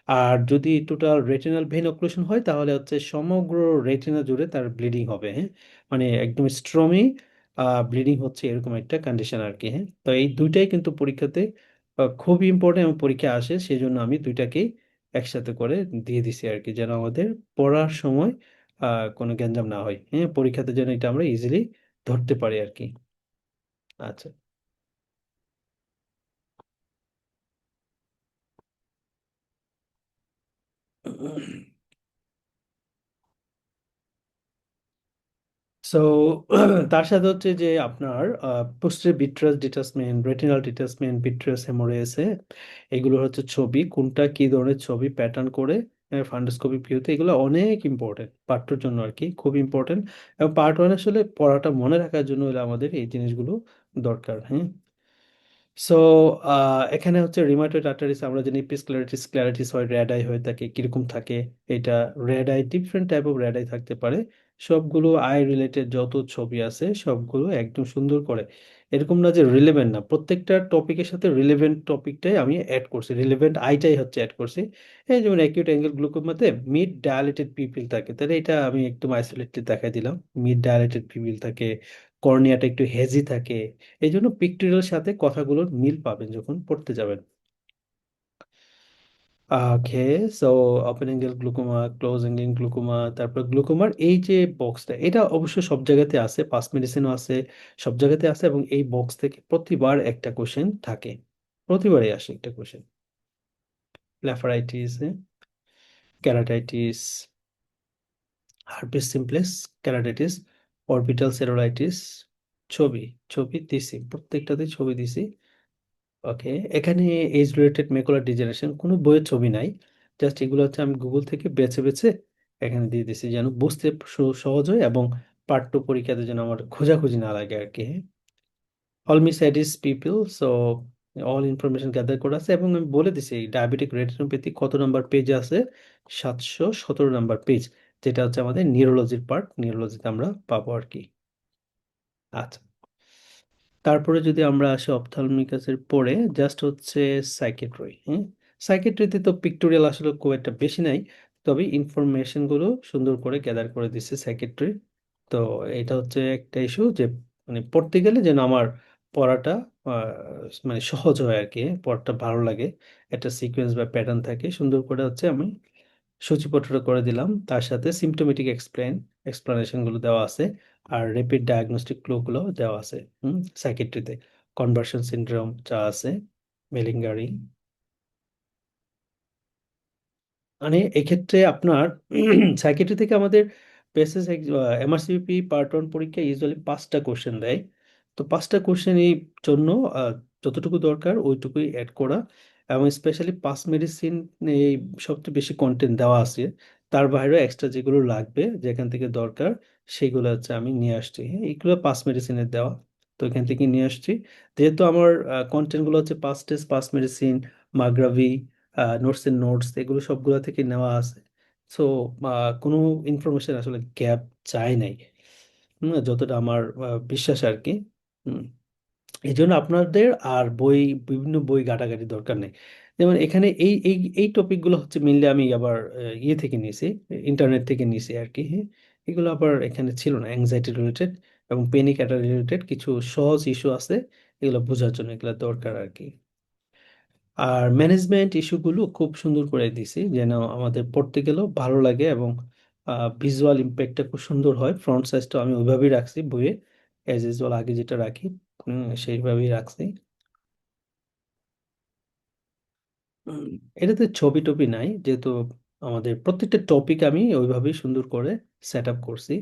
আর যদি টোটাল রেটিনাল ভেইন অক্লুশন হয় তাহলে হচ্ছে সমগ্র রেটিনা জুড়ে তার ব্লিডিং হবে, হ্যাঁ। মানে একদম স্ট্রমই ব্লিডিং হচ্ছে এরকম একটা কন্ডিশন আর কি, হ্যাঁ। তো এই দুইটাই কিন্তু পরীক্ষাতে খুবই ইম্পর্টেন্ট এবং পরীক্ষা আসে, সেই জন্য আমি দুইটাকেই একসাথে করে দিয়ে দিছি আর কি, যেন আমাদের পড়ার সময় কোনো গ্যাঞ্জাম না হয়, হ্যাঁ, পরীক্ষাতে যেন এটা আমরা ইজিলি ধরতে পারি আর কি। আচ্ছা। সো তার সাথে হচ্ছে যে আপনার পোস্টের vitreous detachment, retinal detachment, vitreous হেমোরেসে, এগুলো হচ্ছে ছবি, কোনটা কি ধরনের ছবি প্যাটার্ন করে ফান্ডোস্কোপিক ভিউতে, এগুলো অনেক ইম্পর্টেন্ট পার্টটার জন্য আর কি, খুব ইম্পর্টেন্ট। এবং পার্ট 1 আসলে পড়াটা মনে রাখার জন্য হলে আমাদের এই জিনিসগুলো দরকার, হ্যাঁ। সো এখানে হচ্ছে রিমাটয়েড আর্টারিস, আমরা জানি স্ক্লেরাইটিস, স্ক্লেরাইটিস হয়, রেড আই হয়ে থাকে, কিরকম থাকে এটা, red eye different type of red eye থাকতে পারে। সবগুলো আই রিলেটেড যত ছবি আছে সবগুলো একদম সুন্দর করে, এরকম না যে রিলেভেন্ট না, প্রত্যেকটা টপিকের সাথে রিলেভেন্ট টপিকটাই আমি অ্যাড করছি, রিলেভেন্ট আইটাই হচ্ছে অ্যাড করছি। এই যেমন অ্যাকিউট অ্যাঙ্গেল গ্লুকোমাতে মিড ডায়ালেটেড পিপিল থাকে, তাহলে এটা আমি একদম আইসোলেটেড দেখাই দিলাম, মিড ডায়ালেটেড পিপিল থাকে, কর্নিয়াটা একটু হেজি থাকে। এই জন্য পিক্টোরিয়াল সাথে কথাগুলোর মিল পাবেন যখন পড়তে যাবেন। Okay. So open angle glaucoma, close angle glaucoma, তারপর গ্লুকোমার এই যে বক্সটা, এটা অবশ্য সব জায়গাতে আছে, পাস মেডিসিনও আছে, সব জায়গাতে আছে, এবং এই বক্স থেকে প্রতিবার একটা কোশ্চেন থাকে, প্রতিবারই আসে একটা question. Blepharitis, keratitis, herpes simplex, keratitis, orbital cellulitis. ছবি, ছবি দিছি, প্রত্যেকটাতে ছবি দিছি। ওকে। এখানে এজ রিলেটেড মেকুলার ডিজেনারেশন কোনো বইয়ের ছবি নাই, জাস্ট এগুলো হচ্ছে আমি গুগল থেকে বেছে বেছে এখানে দিয়ে দিছি যেন বুঝতে সহজ হয়, এবং পার্ট 2 পরীক্ষাতে যেন আমার খোঁজাখুঁজি না লাগে আর কি। All miss Aedes people, so all information gather করা আছে, এবং আমি বলে দিছি ডায়াবেটিক রেটিনোপ্যাথি কত নাম্বার পেজে আছে, 717 নাম্বার পেজ, যেটা হচ্ছে আমাদের নিউরোলজির পার্ট, নিউরোলজিতে আমরা পাবো আর কি। আচ্ছা। তারপরে যদি আমরা আসি অপথ্যালমিকাসের পরে জাস্ট হচ্ছে সাইকিয়াট্রি, হ্যাঁ। সাইকেট্রিতে তো পিক্টোরিয়াল আসলে খুব একটা বেশি নাই, তবে ইনফরমেশন গুলো সুন্দর করে গ্যাদার করে দিচ্ছে সাইকেট্রি। তো এটা হচ্ছে একটা ইস্যু যে মানে পড়তে গেলে যেন আমার পড়াটা মানে সহজ হয় আর কি, পড়াটা ভালো লাগে, একটা সিকোয়েন্স বা প্যাটার্ন থাকে, সুন্দর করে হচ্ছে আমি সূচিপত্রটা করে দিলাম। তার সাথে সিমটোমেটিক এক্সপ্লেনেশন গুলো দেওয়া আছে, আর র্যাপিড ডায়াগনস্টিক ক্লু গুলো দেওয়া আছে সাইকেট্রিতে। কনভার্সন সিনড্রোম যা আছে, মেলিঙ্গারি। মানে এক্ষেত্রে আপনার সাইকেট্রি থেকে আমাদের বেসিস এমআরসিপি পার্ট ওয়ান পরীক্ষা ইউজুয়ালি 5টা কোশ্চেন দেয়। তো 5টা কোশ্চেন এই জন্য যতটুকু দরকার ওইটুকুই অ্যাড করা, এবং স্পেশালি পাস মেডিসিন এই সবচেয়ে বেশি কন্টেন্ট দেওয়া আছে। তার বাইরেও এক্সট্রা যেগুলো লাগবে যেখান থেকে দরকার সেগুলো হচ্ছে আমি নিয়ে আসছি। হ্যাঁ, এগুলো পাস মেডিসিনের দেওয়া, তো এখান থেকে নিয়ে আসছি। যেহেতু আমার কন্টেন্টগুলো হচ্ছে পাস টেস্ট, পাস মেডিসিন, মাগ্রাভি, নোটস এগুলো সবগুলো থেকে নেওয়া আছে। সো কোনো ইনফরমেশন আসলে গ্যাপ যায় নাই, যতটা আমার বিশ্বাস আর কি। হুম, এই জন্য আপনাদের আর বিভিন্ন বই ঘাটাঘাটি দরকার নেই। যেমন এখানে এই এই এই টপিকগুলো হচ্ছে মেনলি আমি আবার ইয়ে থেকে নিয়েছি, ইন্টারনেট থেকে নিয়েছি আর কি। হ্যাঁ, এগুলো আবার এখানে ছিল না। অ্যাংজাইটি রিলেটেড এবং প্যানিক অ্যাটাক রিলেটেড কিছু সহজ ইস্যু আছে, এগুলো বোঝার জন্য এগুলো দরকার আর কি। আর ম্যানেজমেন্ট ইস্যুগুলো খুব সুন্দর করে দিছি যেন আমাদের পড়তে গেলেও ভালো লাগে, এবং ভিজুয়াল ইম্প্যাক্টটা খুব সুন্দর হয়। ফ্রন্ট সাইজটা আমি ওইভাবেই রাখছি বইয়ে, অ্যাজ ইউজুয়াল আগে যেটা রাখি সেইভাবেই রাখছি। উম, এটাতে ছবি টবি নাই, যেহেতু আমাদের প্রত্যেকটা টপিক আমি ওইভাবেই সুন্দর করে সেট আপ করছি,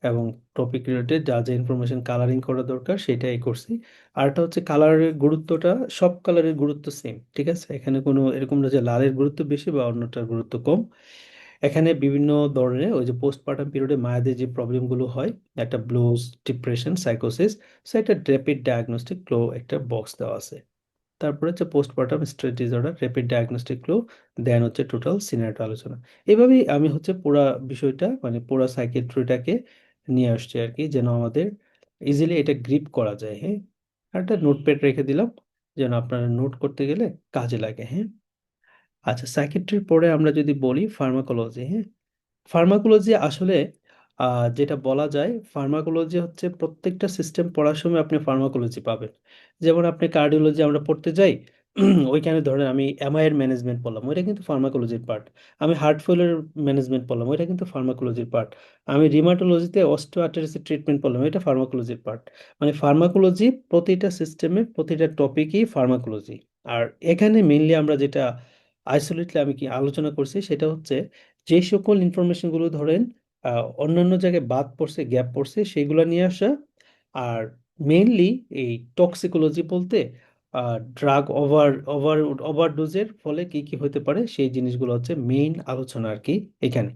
এবং টপিক রিলেটেড যা যা ইনফরমেশন কালারিং করা দরকার সেটাই করছি। আর এটা হচ্ছে কালারের গুরুত্বটা, সব কালারের গুরুত্ব সেম, ঠিক আছে? এখানে কোনো এরকম না যে লালের গুরুত্ব বেশি বা অন্যটার গুরুত্ব কম। এখানে বিভিন্ন ধরনের ওই যে পোস্টপার্টাম পিরিয়ডে মায়েদের যে প্রবলেমগুলো হয়, একটা ব্লুজ, ডিপ্রেশন, সাইকোসিস, সো একটা র্যাপিড ডায়াগনস্টিক ক্লো একটা বক্স দেওয়া আছে। তারপরে হচ্ছে postpartum stress disorder, rapid diagnostic clue, then হচ্ছে টোটাল সিনারিও আলোচনা। এভাবেই আমি হচ্ছে পুরা বিষয়টা মানে পুরা সাইকিয়াট্রিটাকে নিয়ে আসছি আর কি, যেন আমাদের ইজিলি এটা গ্রিপ করা যায়। হ্যাঁ, আর একটা নোটপ্যাড রেখে দিলাম যেন আপনারা নোট করতে গেলে কাজে লাগে। হ্যাঁ, আচ্ছা, সাইকিয়াট্রির পরে আমরা যদি বলি ফার্মাকোলজি। হ্যাঁ, ফার্মাকোলজি আসলে যেটা বলা যায়, ফার্মাকোলজি হচ্ছে প্রত্যেকটা সিস্টেম পড়ার সময় আপনি ফার্মাকোলজি পাবেন। যেমন আপনি কার্ডিওলজি আমরা পড়তে যাই, ওইখানে ধরেন আমি এমআই এর ম্যানেজমেন্ট পড়লাম, ওইটা কিন্তু ফার্মাকোলজির পার্ট। আমি হার্ট ফেলের ম্যানেজমেন্ট পড়লাম, ওইটা কিন্তু ফার্মাকোলজির পার্ট। আমি রিমাটোলজিতে অস্টিওআর্থ্রাইটিসের ট্রিটমেন্ট পড়লাম, এটা ফার্মাকোলজির পার্ট। মানে ফার্মাকোলজি প্রতিটা সিস্টেমে প্রতিটা টপিকই ফার্মাকোলজি। আর এখানে মেইনলি আমরা যেটা আইসোলেটলি আমি কি আলোচনা করছি সেটা হচ্ছে যে সকল ইনফরমেশনগুলো ধরেন অন্যান্য জায়গায় বাদ পড়ছে, গ্যাপ পড়ছে, সেগুলো নিয়ে আসা। আর মেইনলি এই টক্সিকোলজি বলতে ড্রাগ ওভারডোজের ফলে কি কি হতে পারে সেই জিনিসগুলো হচ্ছে মেইন আলোচনা আর কি এখানে।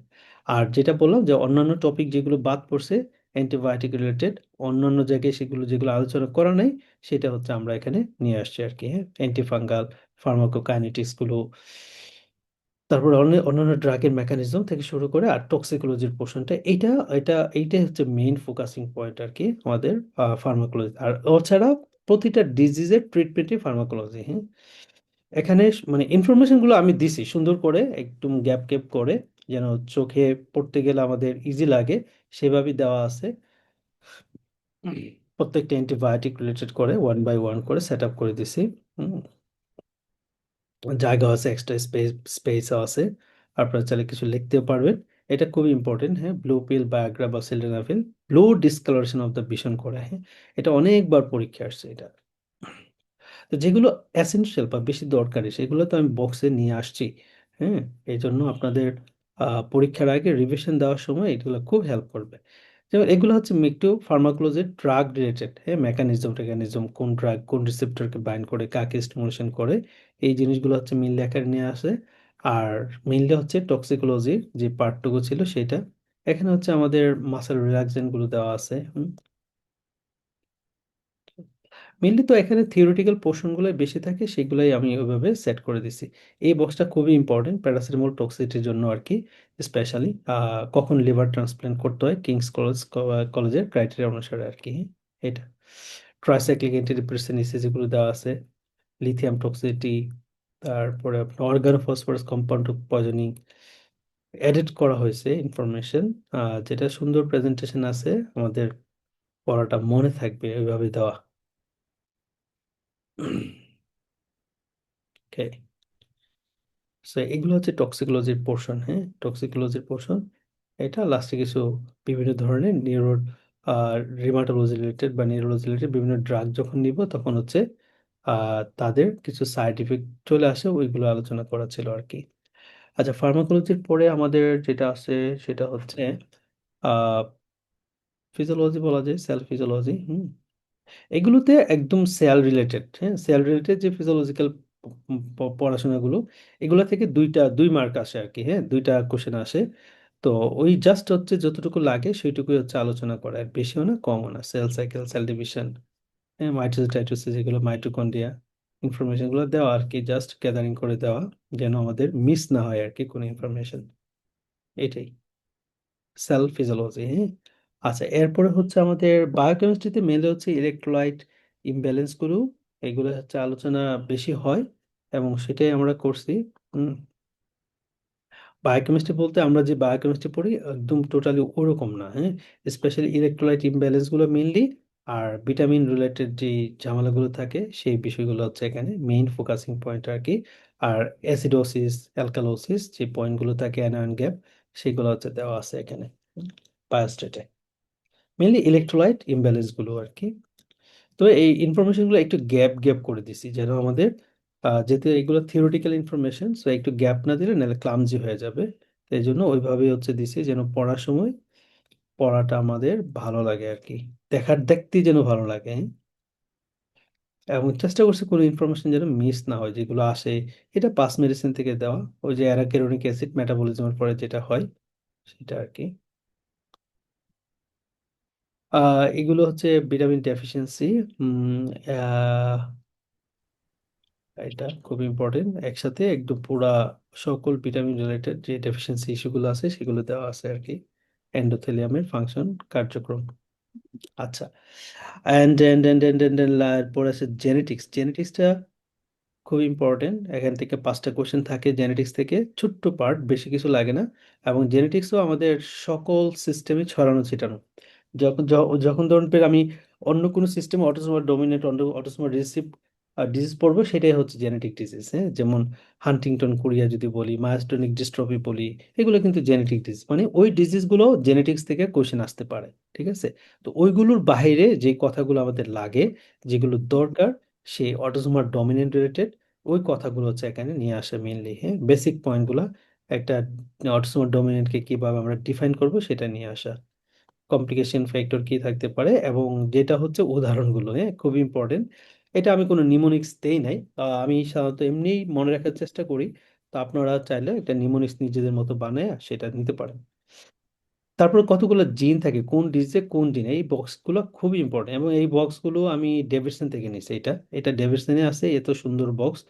আর যেটা বললাম যে অন্যান্য টপিক যেগুলো বাদ পড়ছে অ্যান্টিবায়োটিক রিলেটেড, অন্যান্য জায়গায় সেগুলো যেগুলো আলোচনা করা নাই সেটা হচ্ছে আমরা এখানে নিয়ে আসছি আর কি। হ্যাঁ, অ্যান্টিফাঙ্গাল, ফার্মাকোকাইনেটিক্স গুলো, তারপর অন্যান্য ড্রাগের মেকানিজম থেকে শুরু করে আর টক্সিকোলজির পোর্শনটা, এটা এইটাই হচ্ছে মেইন ফোকাসিং পয়েন্ট আর কি আমাদের ফার্মাকোলজি। আর ওছাড়া প্রতিটা ডিজিজের ট্রিটমেন্টই ফার্মাকোলজি। হ্যাঁ, এখানে মানে ইনফরমেশন গুলো আমি দিছি সুন্দর করে একদম গ্যাপ গ্যাপ করে, যেন চোখে পড়তে গেলে আমাদের ইজি লাগে, সেভাবেই দেওয়া আছে। উম, প্রত্যেকটা অ্যান্টিবায়োটিক রিলেটেড করে ওয়ান বাই ওয়ান করে সেট আপ করে দিছি। জায়গা আছে, এক্সট্রা স্পেসও আছে, আপনারা চাইলে কিছু লিখতেও পারবেন। এটা খুবই ইম্পর্টেন্ট। হ্যাঁ, ব্লু পিল, বায়োগ্রা বা sildenafil blue discolouration of the vision করে। হ্যাঁ, এটা অনেকবার পরীক্ষা আসছে এটা। তো যেগুলো এসেনশিয়াল বা বেশি দরকারি সেগুলো তো আমি বক্সে নিয়ে আসছি। হ্যাঁ, এই জন্য আপনাদের পরীক্ষার আগে রিভিশন দেওয়ার সময় এগুলো খুব হেল্প করবে। যেমন এগুলো হচ্ছে একটু ফার্মাকোলজির ড্রাগ রিলেটেড। হ্যাঁ, মেকানিজম কোন ড্রাগ কোন রিসেপ্টরকে বাইন্ড করে কাকে স্টিমুলেশন করে, এই জিনিসগুলো হচ্ছে মেইনলি আকারে নিয়ে আসে। আর মেইনলি হচ্ছে টক্সিকোলজির যে পার্টটুকু ছিল সেটা, এখানে হচ্ছে আমাদের মাসেল রিল্যাক্সেন্ট গুলো দেওয়া আছে। মেনলি তো এখানে থিওরিটিক্যাল পোর্শনগুলো বেশি থাকে, সেগুলাই আমি ওইভাবে সেট করে দিছি। এই বক্সটা খুবই ইম্পর্টেন্ট প্যারাসিটামল টক্সিসিটির জন্য আর কি, স্পেশালি কখন লিভার ট্রান্সপ্ল্যান্ট করতে হয় কিংস কলেজের ক্রাইটেরিয়া অনুসারে আর কি। এটা ট্রাইসাইক্লিক অ্যান্টিডিপ্রেসেন্ট যেগুলো দেওয়া আছে, লিথিয়াম টক্সিসিটি, তারপরে আপনার অর্গানোফসফরাস কম্পাউন্ড পয়জনিং এডিট করা হয়েছে ইনফরমেশন, যেটা সুন্দর প্রেজেন্টেশন আছে, আমাদের পড়াটা মনে থাকবে ওইভাবে দেওয়া। ওকে, সো এগুলো হচ্ছে টক্সিকোলজির পোর্শন। হ্যাঁ, টক্সিকোলজির পোর্শন। এটা লাস্টে কিছু বিভিন্ন ধরনের রিমাটোলজি রিলেটেড বা নিউরোলজি রিলেটেড বিভিন্ন ড্রাগ যখন নিব তখন হচ্ছে তাদের কিছু সাইড ইফেক্ট চলে আসে, ওইগুলো আলোচনা করা ছিল আর কি। আচ্ছা, ফার্মাকোলজির পরে আমাদের যেটা আছে সেটা হচ্ছে ফিজিওলজি বলা যায়, সেল ফিজিওলজি। এগুলোতে একদম সেল রিলেটেড, হ্যাঁ, সেল রিলেটেড যে ফিজিওলজিক্যাল পড়াশোনাগুলো, এগুলো থেকে দুই মার্ক আসে আর কি। হ্যাঁ, দুইটা কোশ্চেন আসে। তো ওই জাস্ট হচ্ছে যতটুকু লাগে সেইটুকুই হচ্ছে আলোচনা করা, আর বেশিও না কমও না। সেল সাইকেল, সেল ডিভিশন, হ্যাঁ, মাইটোসিস টাইটোসিস, এগুলো মাইটোকন্ড্রিয়া, ইনফরমেশনগুলো দেওয়া আর কি, জাস্ট গ্যাদারিং করে দেওয়া, যেন আমাদের মিস না হয় আর কি কোনো ইনফরমেশন। এটাই সেল ফিজিওলজি। হ্যাঁ, আচ্ছা, এরপরে হচ্ছে আমাদের বায়োকেমিস্ট্রিতে মেনলি হচ্ছে ইলেকট্রোলাইট ইমব্যালেন্স গুলো, এগুলো হচ্ছে আলোচনা বেশি হয় এবং সেটাই আমরা করছি। বায়োকেমিস্ট্রি বলতে আমরা যে বায়োকেমিস্ট্রি পড়ি একদম টোটালি ওরকম না। হ্যাঁ, স্পেশালি ইলেকট্রোলাইট ইমব্যালেন্স গুলো মেইনলি, আর ভিটামিন রিলেটেড যে ঝামেলাগুলো থাকে সেই বিষয়গুলো হচ্ছে এখানে মেইন ফোকাসিং পয়েন্ট আর কি। আর অ্যাসিডোসিস, অ্যালকালোসিস যে পয়েন্টগুলো থাকে, অ্যানায়ন গ্যাপ, সেগুলো হচ্ছে দেওয়া আছে এখানে বায়োস্টেটে, মেইনলি ইলেকট্রোলাইট ইমব্যালেন্স গুলো আর কি। তো এই ইনফরমেশনগুলো একটু গ্যাপ গ্যাপ করে দিছি যেন আমাদের যেহেতু এগুলো থিওরিটিক্যাল ইনফরমেশন, সো একটু গ্যাপ না দিলে নাহলে ক্লামজি হয়ে যাবে। তো এই জন্য ওইভাবেই হচ্ছে দিছি যেন পড়ার সময় পড়াটা আমাদের ভালো লাগে আর কি, দেখতেই যেন ভালো লাগে। হ্যাঁ? এবং চেষ্টা করছি কোনো ইনফরমেশন যেন মিস না হয় যেগুলো আসে। এটা পাস মেডিসিন থেকে দেওয়া, ওই যে অ্যারাকেরোনিক অ্যাসিড মেটাবলিজমের পরে যেটা হয় সেটা আর কি। এগুলো হচ্ছে ভিটামিন ডেফিসিয়েন্সি। এটা খুব ইম্পর্টেন্ট, একসাথে একদম পুরা সকল ভিটামিন রিলেটেড যে ডেফিসিয়েন্সি ইস্যুগুলো আছে সেগুলো দেওয়া আছে আর কি, এন্ডোথেলিয়ামের ফাংশন, কার্যক্রম। আচ্ছা, and and and and and পরে আছে জেনেটিক্স। জেনেটিক্সটা খুব ইম্পর্টেন্ট, এখান থেকে 5টা কোশ্চেন থাকে জেনেটিক্স থেকে, ছোট্ট পার্ট, বেশি কিছু লাগে না। এবং জেনেটিক্সও আমাদের সকল সিস্টেমে ছড়ানো ছিটানো। যখন ধরুন পের আমি অন্য কোনো সিস্টেমে autosomal dominant, autosomal receive disease পড়বো, সেটাই হচ্ছে জেনেটিক ডিজিজ। হ্যাঁ, যেমন হান্টিংটন কোরিয়া যদি বলি, মায়োস্টোনিক ডিস্ট্রফি বলি, এগুলো কিন্তু জেনেটিক ডিজিজ, মানে ওই ডিজিজগুলো জেনেটিক্স থেকে কোশ্চেন আসতে পারে। ঠিক আছে, তো ওইগুলোর বাইরে যে কথাগুলো আমাদের লাগে, যেগুলো দরকার, সেই অটোসোমাল ডমিনেন্ট রিলেটেড ওই কথাগুলো হচ্ছে এখানে নিয়ে আসে মেইনলি। হ্যাঁ, বেসিক পয়েন্টগুলো, একটা অটোসোমাল ডমিনেন্টকে কিভাবে আমরা ডিফাইন করব সেটা নিয়ে আসা, কমপ্লিকেশন ফ্যাক্টর কি থাকতে পারে, এবং যেটা হচ্ছে উদাহরণগুলো। হ্যাঁ, খুব ইম্পর্টেন্ট। এটা আমি কোনো নিমোনিক্স দেই নাই, আমি সাধারণত এমনিই মনে রাখার চেষ্টা করি। তো আপনারা চাইলে একটা নিমোনিক্স নিজেদের মতো বানায় সেটা নিতে পারেন। তারপর কতগুলো জিন থাকে, কোন ডিজিজে কোন জিন, এই বক্সগুলো খুব ইম্পর্টেন্ট, এবং এই বক্সগুলো আমি ডেভিডসন থেকে নিছি। এটা এটা ডেভিডসনে আছে, এত সুন্দর বক্স।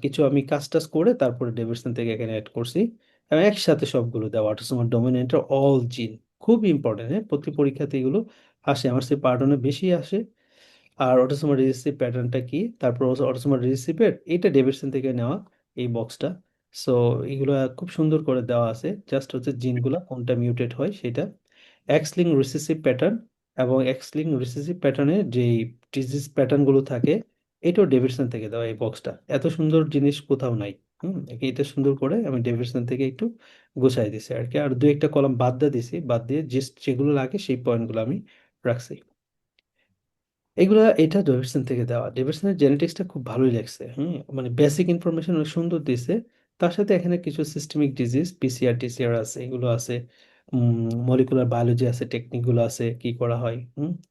কিছু আমি কাজ টাজ করে তারপরে ডেভিডসন থেকে এখানে অ্যাড করছি, এবং একসাথে সবগুলো দেওয়া, অটোসোমাল ডমিনেন্টের অল জিন, খুব ইম্পর্টেন্ট। হ্যাঁ, প্রতি পরীক্ষাতে এগুলো আসে, আমার সে পার্টনে বেশি আসে। আর অটোসোমাল রিসেসিভ প্যাটার্নটা কি, তারপর অটোসোমাল রিসেসিভের এটা ডেভিডসন থেকে নেওয়া এই বক্সটা। সো এগুলো খুব সুন্দর করে দেওয়া আছে, জাস্ট হচ্ছে জিনগুলো কোনটা মিউটেট হয় সেটা। এক্স লিঙ্ক রিসেসিভ প্যাটার্ন, এবং এক্স লিঙ্ক রিসেসিভ প্যাটার্নের যে ডিজিজ প্যাটার্নগুলো থাকে, এটাও ডেভিডসন থেকে দেওয়া। এই বক্সটা এত সুন্দর জিনিস কোথাও নাই। এটা সুন্দর করে আমি ডেভিডসন থেকে একটু গুছাই দিছি আর কি, আর দু একটা কলাম বাদ দিয়ে দিছি, বাদ দিয়ে জাস্ট যেগুলো লাগে সেই পয়েন্টগুলো আমি রাখছি। এটা ডেভিডসন থেকে দেওয়া, ডেভিডসনের জেনেটিক্সটা খুব ভালোই লাগছে। মানে বেসিক ইনফরমেশন অনেক সুন্দর দিছে। তার সাথে এখানে কিছু সিস্টেমিক ডিজিজ, পিসিআর টিসিআর আছে, এগুলো আছে, মলিকুলার বায়োলজি আছে, টেকনিকগুলো আছে, কি করা হয়,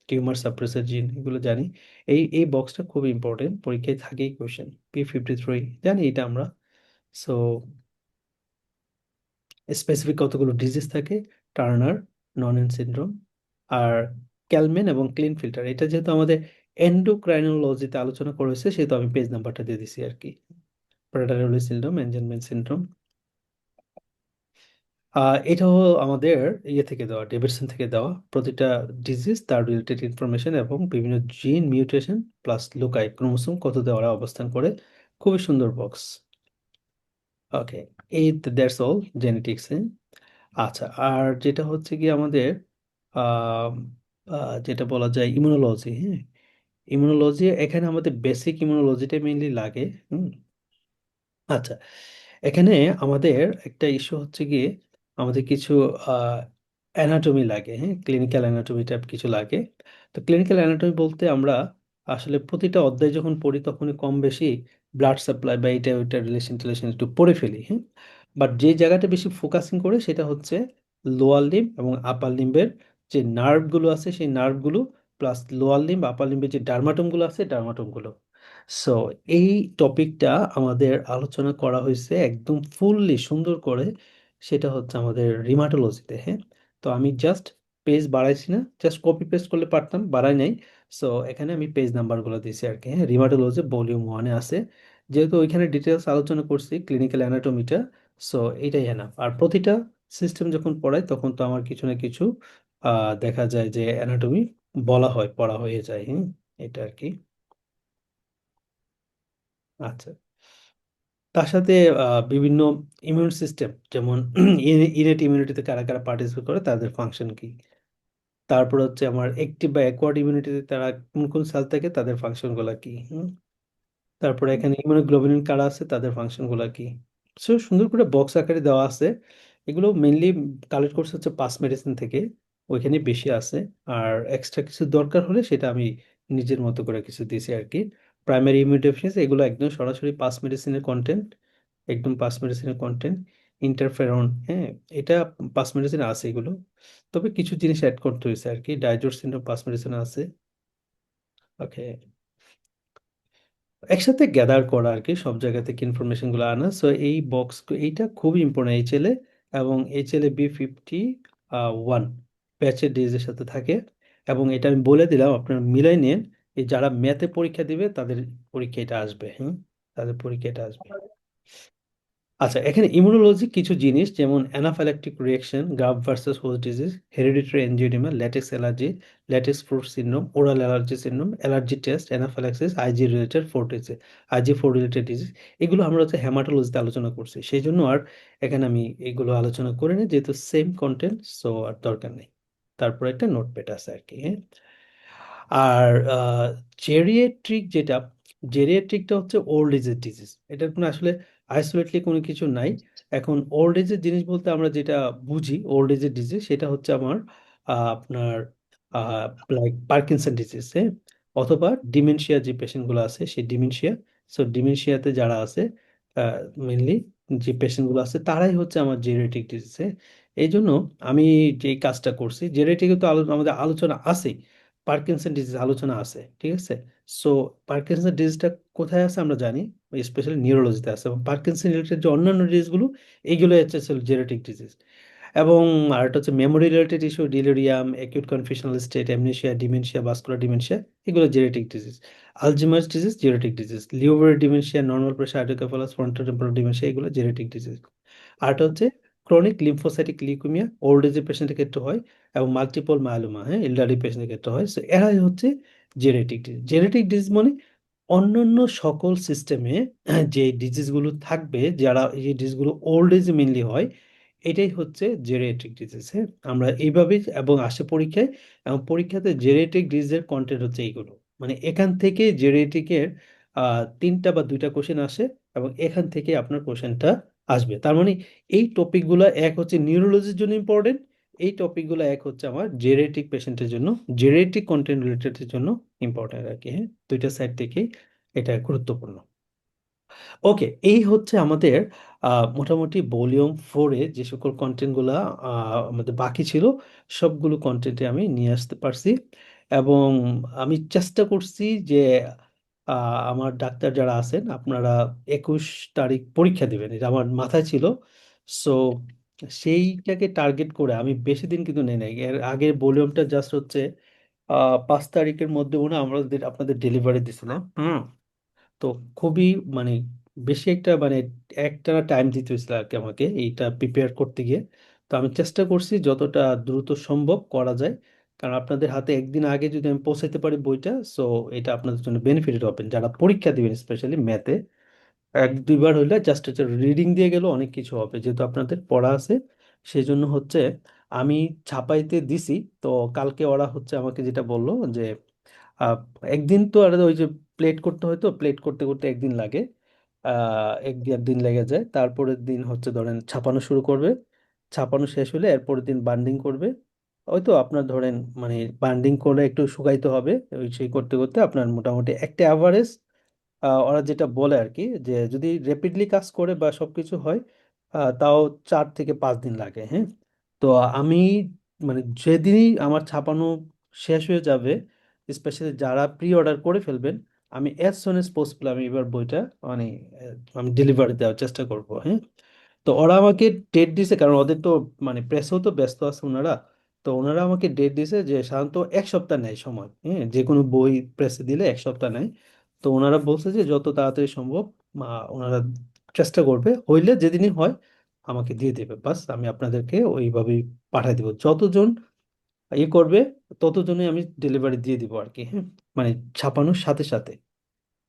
টিউমার সাপ্রেসর জিন, এগুলো জানি। এই বক্সটা খুব ইম্পর্টেন্ট, পরীক্ষায় থাকেই কোশ্চেন। P53 জানি এটা আমরা। সো স্পেসিফিক কতগুলো ডিজিজ থাকে, টার্নার, ননেন সিনড্রোম, আর ক্যালমেন এবং ক্লিন ফিল্টার। এটা যেহেতু আমাদের এন্ডোক্রাইনোলজিতে আলোচনা করেছে, সেহেতু আমি পেজ নাম্বারটা দিয়ে দিছি আর কি। প্রেটারলি সিনড্রোম, এনজেলমেন্ট সিনড্রোম। এটাও আমাদের ইয়ে থেকে দেওয়া, ডেভিডসন থেকে দেওয়া, প্রতিটা ডিজিজ তার রিলেটেড ইনফরমেশন এবং বিভিন্ন জিন মিউটেশন প্লাস লোকাই ক্রোমোসোম কত দেওয়ার অবস্থান করে, খুবই সুন্দর বক্স। ওকে, এই দ্যাটস অল জেনেটিক্স। আচ্ছা, আর যেটা হচ্ছে কি আমাদের আহ, যেটা বলা যায় ইমিউনোলজি। হ্যাঁ, ইমিউনোলজি এখানে আমাদের বেসিক ইমিউনোলজিটা মেইনলি লাগে। হুম। আচ্ছা, এখানে আমাদের একটা ইস্যু হচ্ছে গিয়ে আমাদের কিছু অ্যানাটমি লাগে। হ্যাঁ, ক্লিনিক্যাল অ্যানাটমি টাইপ কিছু লাগে। তো ক্লিনিক্যাল অ্যানাটমি বলতে আমরা আসলে প্রতিটা অধ্যায় যখন পড়ি তখনই কম বেশি ব্লাড সাপ্লাই বা এটা ওইটা রিলেশন টিলেশন একটু পড়ে ফেলি। হ্যাঁ, বাট যে জায়গাটা বেশি ফোকাসিং করে সেটা হচ্ছে লোয়ার লিম্ব এবং আপার লিম্বের যে নার্ভগুলো আছে সেই নার্ভগুলো, প্লাস লোয়ার লিম্ব আপার লিম্বের যে ডার্মাটোমগুলো আছে ডার্মাটোমগুলো। সো এই টপিকটা আমাদের আলোচনা করা হয়েছে একদম ফুললি সুন্দর করে, সেটা হচ্ছে আমাদের রিমাটোলজিতে। হ্যাঁ, তো আমি জাস্ট পেজ বাড়াইছি না, জাস্ট কপি পেস্ট করলে পারতাম, বাড়াই নাই। সো এখানে আমি পেজ নাম্বারগুলো দিয়েছি আর কি। হ্যাঁ, রিমাটোলজি ভলিউম 1-এ আছে, যেহেতু ওইখানে ডিটেলস আলোচনা করছি ক্লিনিক্যাল অ্যানাটমিটা। সো এইটাই এনাফ। আর প্রতিটা সিস্টেম যখন পড়াই তখন তো আমার কিছু না কিছু দেখা যায় যে অ্যানাটমি বলা হয়, পড়া হয়ে যায়। হ্যাঁ, এটা আর কি। আচ্ছা, তার সাথে বিভিন্ন ইমিউন সিস্টেম, যেমন ইনেট ইমিউনিটিতে কারা কারা পার্টিসিপেট করে তাদের ফাংশন কি, তারপর হচ্ছে আমার অ্যাক্টিভ বা অ্যাকোয়ার্ড ইমিউনিটিতে তারা কোন কোন সেল থাকে তাদের ফাংশন গুলা কি। তারপরে এখানে ইমিউনোগ্লোবুলিন কারা আছে তাদের ফাংশন গুলা কি। সো সুন্দর করে বক্স আকারে দেওয়া আছে। এগুলো মেইনলি কালেক্ট করছে হচ্ছে পাস মেডিসিন থেকে, ওইখানে বেশি আছে। আর এক্সট্রা কিছু দরকার হলে সেটা আমি নিজের মতো করে কিছু দিয়েছি আর কি। প্রাইমারি ইমিউনোডেফিসিয়েন্সি এগুলো একদম সরাসরি পাস মেডিসিনের কন্টেন্ট, একদম পাস মেডিসিনের কন্টেন্ট। ইন্টারফেরন, হ্যাঁ, এটা পাস মেডিসিনে আছে এগুলো। তবে কিছু জিনিস অ্যাড করতে হয়েছে আর কি। ডাইজোর সিনড্রোম পাস মেডিসিনে আছে। ওকে, একসাথে গ্যাদার করা আর কি, সব জায়গা থেকে ইনফরমেশন গুলো আনা। সো এই বক্স, এইটা খুবই ইম্পর্টেন্ট HLA এবং HLA-B51 ব্যাচের ডিজিজের সাথে থাকে। এবং এটা আমি বলে দিলাম, আপনারা মিলাই নিন। এই যারা ম্যাথে পরীক্ষা দিবে তাদের পরীক্ষা এটা আসবে। হুম, তাদের পরীক্ষা এটা আসবে। আচ্ছা, এখানে ইমিউনোলজি কিছু জিনিস যেমন anaphylactic reaction, graft versus host disease, hereditary angioedema, latex allergy, latex fruit syndrome, oral allergy syndrome, allergy test, anaphylaxis, IG4 related disease, এগুলো আমরা হচ্ছে হেমাটোলজিতে আলোচনা করছি, সেই জন্য আর এখানে আমি এগুলো আলোচনা করি না, যেহেতু সেম কন্টেন্ট, সো আর দরকার নেই। তারপর একটা নোটপ্যাড আছে আর কি। হ্যাঁ, আর জেরিয়াট্রিক যেটা, জেরিয়াট্রিকটা হচ্ছে ওল্ড এজের ডিজিজ। এটার কোনো আসলে আইসোলেটলি কোনো কিছু নাই। এখন ওল্ড এজের জিনিস বলতে আমরা যেটা বুঝি ওল্ড এজের ডিজিজ, সেটা হচ্ছে আমার আপনার লাইক পার্কিনসন ডিজিজ, হ্যাঁ, অথবা ডিমেনশিয়া যে পেশেন্টগুলো আছে সেই ডিমেনশিয়া। সো ডিমেনশিয়াতে যারা আছে মেনলি যে পেশেন্টগুলো আছে তারাই হচ্ছে আমার জেরিয়াট্রিক ডিজিজ। এই জন্য আমি যে কাজটা করছি, জেরিয়াট্রিকে তো আমাদের আলোচনা আছে, পার্কিনসন ডিজিজ আলোচনা আছে, ঠিক আছে। সো পার্কিনসন ডিজিজটা কোথায় আছে আমরা জানি, স্পেশালি নিউরোলজিতে আছে। এবং পার্কিনসন রিলেটেড যে অন্যান্য ডিজিজগুলো, এগুলো হচ্ছে জেনেটিক ডিজিজ। এবং আরেকটা হচ্ছে memory related issue, delirium, acute confusional state, amnesia, dementia, vascular dementia, এগুলো genetic disease. Alzheimer's disease genetic disease, লিউবের dementia, normal pressure, hydrocephalus, frontotemporal dementia, এগুলো জেনেটিক ডিজিজ। আরেকটা হচ্ছে ক্রনিক লিম্ফোসাইটিক লিউকেমিয়া, ওল্ড এজের পেশেন্টের ক্ষেত্রে হয়। এবং মাল্টিপল মায়োলোমা, হ্যাঁ, এলডারলি পেশেন্টের ক্ষেত্রে হয়। সো এরাই হচ্ছে জেনেটিক ডিজিজ। জেনেটিক ডিজিজ মানে অন্যান্য সকল সিস্টেমে যে ডিজিজগুলো থাকবে, যারা এই ডিজিজগুলো ওল্ড এজে মেনলি হয়, এটাই হচ্ছে জেরিয়াট্রিক ডিজিজ। হ্যাঁ, আমরা এইভাবেই এবং আসে পরীক্ষায়, এবং পরীক্ষাতে জেরিয়াট্রিক ডিজিজের কন্টেন্ট হচ্ছে এইগুলো। মানে এখান থেকে জেরিয়াট্রিকের 3টা বা 2টা কোশ্চেন আসে, এবং এখান থেকে আপনার কোশ্চেনটা আসবে। তার মানে এই টপিকগুলো এক হচ্ছে নিউরোলজির জন্য ইম্পর্টেন্ট, এই টপিকগুলো এক হচ্ছে আমার জেরিয়াট্রিক পেশেন্টের জন্য, জেরিয়াট্রিক কন্টেন্ট রিলেটেডের জন্য ইম্পর্টেন্ট আর কি। হ্যাঁ, 2টা সাইড থেকেই এটা গুরুত্বপূর্ণ। ওকে, এই হচ্ছে আমাদের মোটামুটি ভলিউম 4-এ যে সকল কন্টেন্টগুলো আমাদের বাকি ছিল, সবগুলো কন্টেন্টে আমি নিয়ে আসতে পারছি। এবং আমি চেষ্টা করছি যে আমার ডাক্তার যারা আছেন আপনারা 21 তারিখ পরীক্ষা দিবেন, এটা আমার মাথায় ছিল। সো সেইটাকে টার্গেট করে আমি বেশি দিন কিন্তু নেই নাই। এর আগের ভলিউমটা জাস্ট হচ্ছে 5 তারিখের মধ্যে মনে হয় আমরা আপনাদের ডেলিভারি দিছিলাম। হুম। তো খুবই মানে বেশি একটা মানে একটানা টাইম দিতে হয়েছিল আর কি আমাকে এইটা প্রিপেয়ার করতে গিয়ে। তো আমি চেষ্টা করছি যতটা দ্রুত সম্ভব করা যায়, কারণ আপনাদের হাতে একদিন আগে যদি আমি পৌঁছাইতে পারি বইটা, সো এটা আপনাদের জন্য বেনিফিটেড হবেন যারা পরীক্ষা দিবেন, স্পেশালি ম্যাথে। এক দুইবার হইলে জাস্ট হচ্ছে রিডিং দিয়ে গেলে অনেক কিছু হবে, যেহেতু আপনাদের পড়া আছে। সেই জন্য হচ্ছে আমি ছাপাইতে দিছি। তো কালকে ওরা হচ্ছে আমাকে যেটা বললো যে আহ, একদিন তো আর ওই যে প্লেট করতে হয়, তো প্লেট করতে করতে একদিন লাগে, এক দেড় দিন লেগে যায়। তারপরের দিন হচ্ছে ধরেন ছাপানো শুরু করবে, ছাপানো শেষ হলে এরপরের দিন বান্ডিং করবে। ওই তো আপনার ধরেন মানে বান্ডিং করে একটু শুকাইতে হবে, ওই সেই করতে করতে আপনার মোটামুটি একটা অ্যাভারেজ ওরা যেটা বলে আর কি, যে যদি র্যাপিডলি কাজ করে বা সবকিছু হয় তাও 4 থেকে 5 দিন লাগে। হ্যাঁ, তো আমি মানে যেদিনই আমার ছাপানো শেষ হয়ে যাবে, স্পেশালি যারা প্রি অর্ডার করে ফেলবেন, আমি অ্যাজ সুন এজ পসিবল আমি এবার বইটা মানে আমি ডেলিভারি দেওয়ার চেষ্টা করব। হ্যাঁ, তো ওরা আমাকে ডেট দিছে, কারণ ওদের তো মানে প্রেসেও তো ব্যস্ত আছে ওনারা। তো ওনারা আমাকে ডেট দিছে যে সাধারণত 1 সপ্তাহ নেয় সময়, হ্যাঁ, যে কোনো বই প্রেসে দিলে 1 সপ্তাহ নেয়। তো ওনারা বলছে যে যত তাড়াতাড়ি সম্ভব ওনারা চেষ্টা করবে, হইলে যেদিনই হয় আমাকে দিয়ে দেবে, বাস আমি আপনাদেরকে ওইভাবেই পাঠিয়ে দিব। যতজন করবে ততজনই আমি ডেলিভারি দিয়ে দিব আর কি। হ্যাঁ, মানে ছাপানোর সাথে সাথে।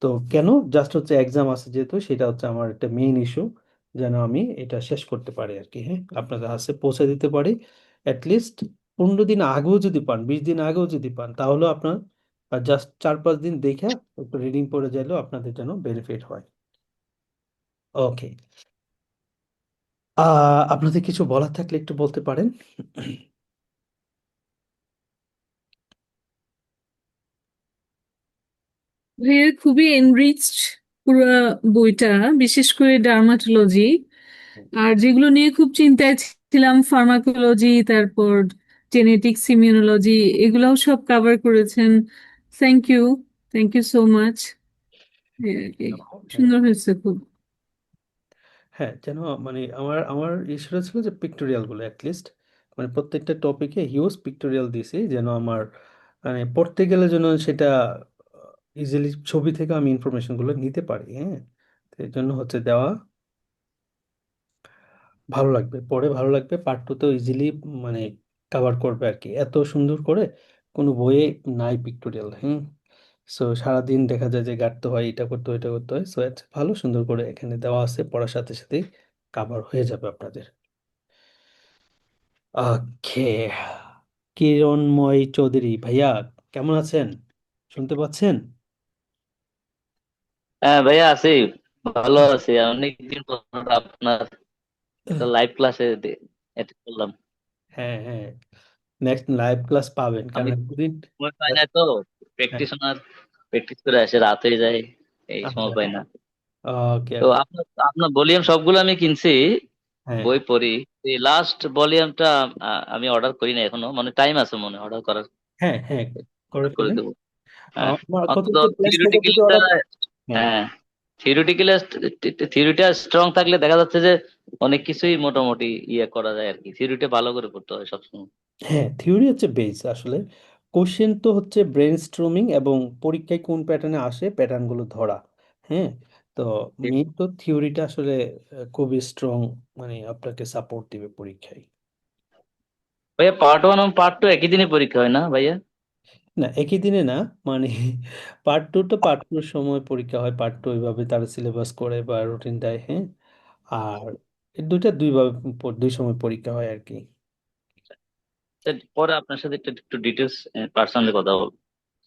তো কেন, জাস্ট হচ্ছে এক্সাম আছে যেহেতু, সেটা হচ্ছে আমার একটা মেইন ইস্যু, যেন আমি এটা শেষ করতে পারি আর কি। হ্যাঁ, আপনাদের হাতে পৌঁছে দিতে পারি। অ্যাটলিস্ট 15 দিন আগেও যদি পান, 20 দিন আগেও যদি পান, তাহলে আপনার জাস্ট 4-5 দিন দেখে একটু রিডিং পড়ে যাইলেও আপনাদের জন্য বেনিফিট হয়। ওকে, আপনাদের কিছু বলার থাকলে একটু বলতে পারেন। ভাইয়া খুবই এনরিচড পুরো বইটা, বিশেষ করে ডার্মাটোলজি আর যেগুলো নিয়ে খুব চিন্তায় ছিলাম, ফার্মাকোলজি, তারপর জেনেটিক্স, ইমিউনোলজি, এগুলোও সব কভার করেছেন। Thank you, thank you so much. হ্যাঁ, সুন্দর হয়েছে খুব। হ্যাঁ, যেন মানে আমার আমার ইস্যুটা ছিল যে পিক্টোরিয়াল গুলো অ্যাটলিস্ট মানে প্রত্যেকটা টপিকে হিউজ পিক্টোরিয়াল দিছি, যেন আমার মানে পড়তে গেলে যেন সেটা ইজিলি ছবি থেকে আমি ইনফরমেশন গুলো নিতে পারি। হ্যাঁ, তো এই জন্য হচ্ছে দেওয়া, ভালো লাগবে, পড়ে ভালো লাগবে, পার্ট টু তো ইজিলি মানে কভার করবে আর কি, এত সুন্দর করে কোনো বইয়ে নাই পিক্টোরিয়াল। হ্যাঁ, সো সারাদিন দেখা যায় যে গাঁটতে হয়, এটা করতে হয়, এটা করতে হয়। সো ভালো সুন্দর করে এখানে দেওয়া আছে, পড়ার সাথে সাথে কাভার হয়ে যাবে আপনাদের। ওকে, কিরণময় চৌধুরী ভাইয়া, কেমন আছেন? শুনতে পাচ্ছেন? হ্যাঁ ভাইয়া আছি, ভালো আছি। অনেকদিন পর আপনার একটা লাইভ ক্লাসে অ্যাটেন্ড করলাম। হ্যাঁ, হ্যাঁ, নেক্সট লাইভ ক্লাস পাবেন, কারণ আমি এতদিন সময় পাই না ব্যস্ত- তো, হ্যাঁ, প্র্যাকটিশনার, প্র্যাকটিস করে আসে রাত হয়ে যায়, এই আচ্ছা, সময় পাই না। ওকে, তো ওকে, আপনার আপনার ভলিউম সবগুলো আমি কিনছি, হ্যাঁ, বই পড়ি। এই লাস্ট ভলিউমটা আমি অর্ডার করি না এখনো, মানে টাইম আছে মনে অর্ডার করার, হ্যাঁ, হ্যাঁ, করে অর্ডার করে ফেলেন। দেবো। হ্যাঁ, আমার কত অন্তত হচ্ছে প্লেস থেকে যদি থিওরিটিক্যালিটা, ওরা, হ্যাঁ, হ্যাঁ থিওরিটিক্যালি, থিওরিটা স্ট্রং থাকলে দেখা যাচ্ছে যে অনেক কিছুই মোটামুটি ইয়ে করা যায় আর কি। থিওরিটা ভালো করে পড়তে হয় সবসময়। হ্যাঁ, থিওরি হচ্ছে বেস আসলে। কোশ্চেন তো হচ্ছে ব্রেন স্ট্রমিং এবং পরীক্ষায় কোন প্যাটার্নে আসে প্যাটার্নগুলো ধরা। হ্যাঁ, তো ঠিক। মেইন তো থিওরিটা আসলে খুবই স্ট্রং, মানে আপনাকে সাপোর্ট দিবে পরীক্ষায়। ভাইয়া পার্ট ওয়ান এবং পার্ট টু একই দিনে পরীক্ষা হয় না ভাইয়া? না, একই দিনে না, মানে পার্ট টু তো পার্ট টুর সময় পরীক্ষা হয়, পার্ট টু ওইভাবে তারা সিলেবাস করে বা রুটিন দেয়। হ্যাঁ, আর এই দুইটা দুইভাবে 2 সময় পরীক্ষা হয় আর কি। পরে আপনার সাথে একটু একটু ডিটেলস পার্সোনালি কথা বলবো।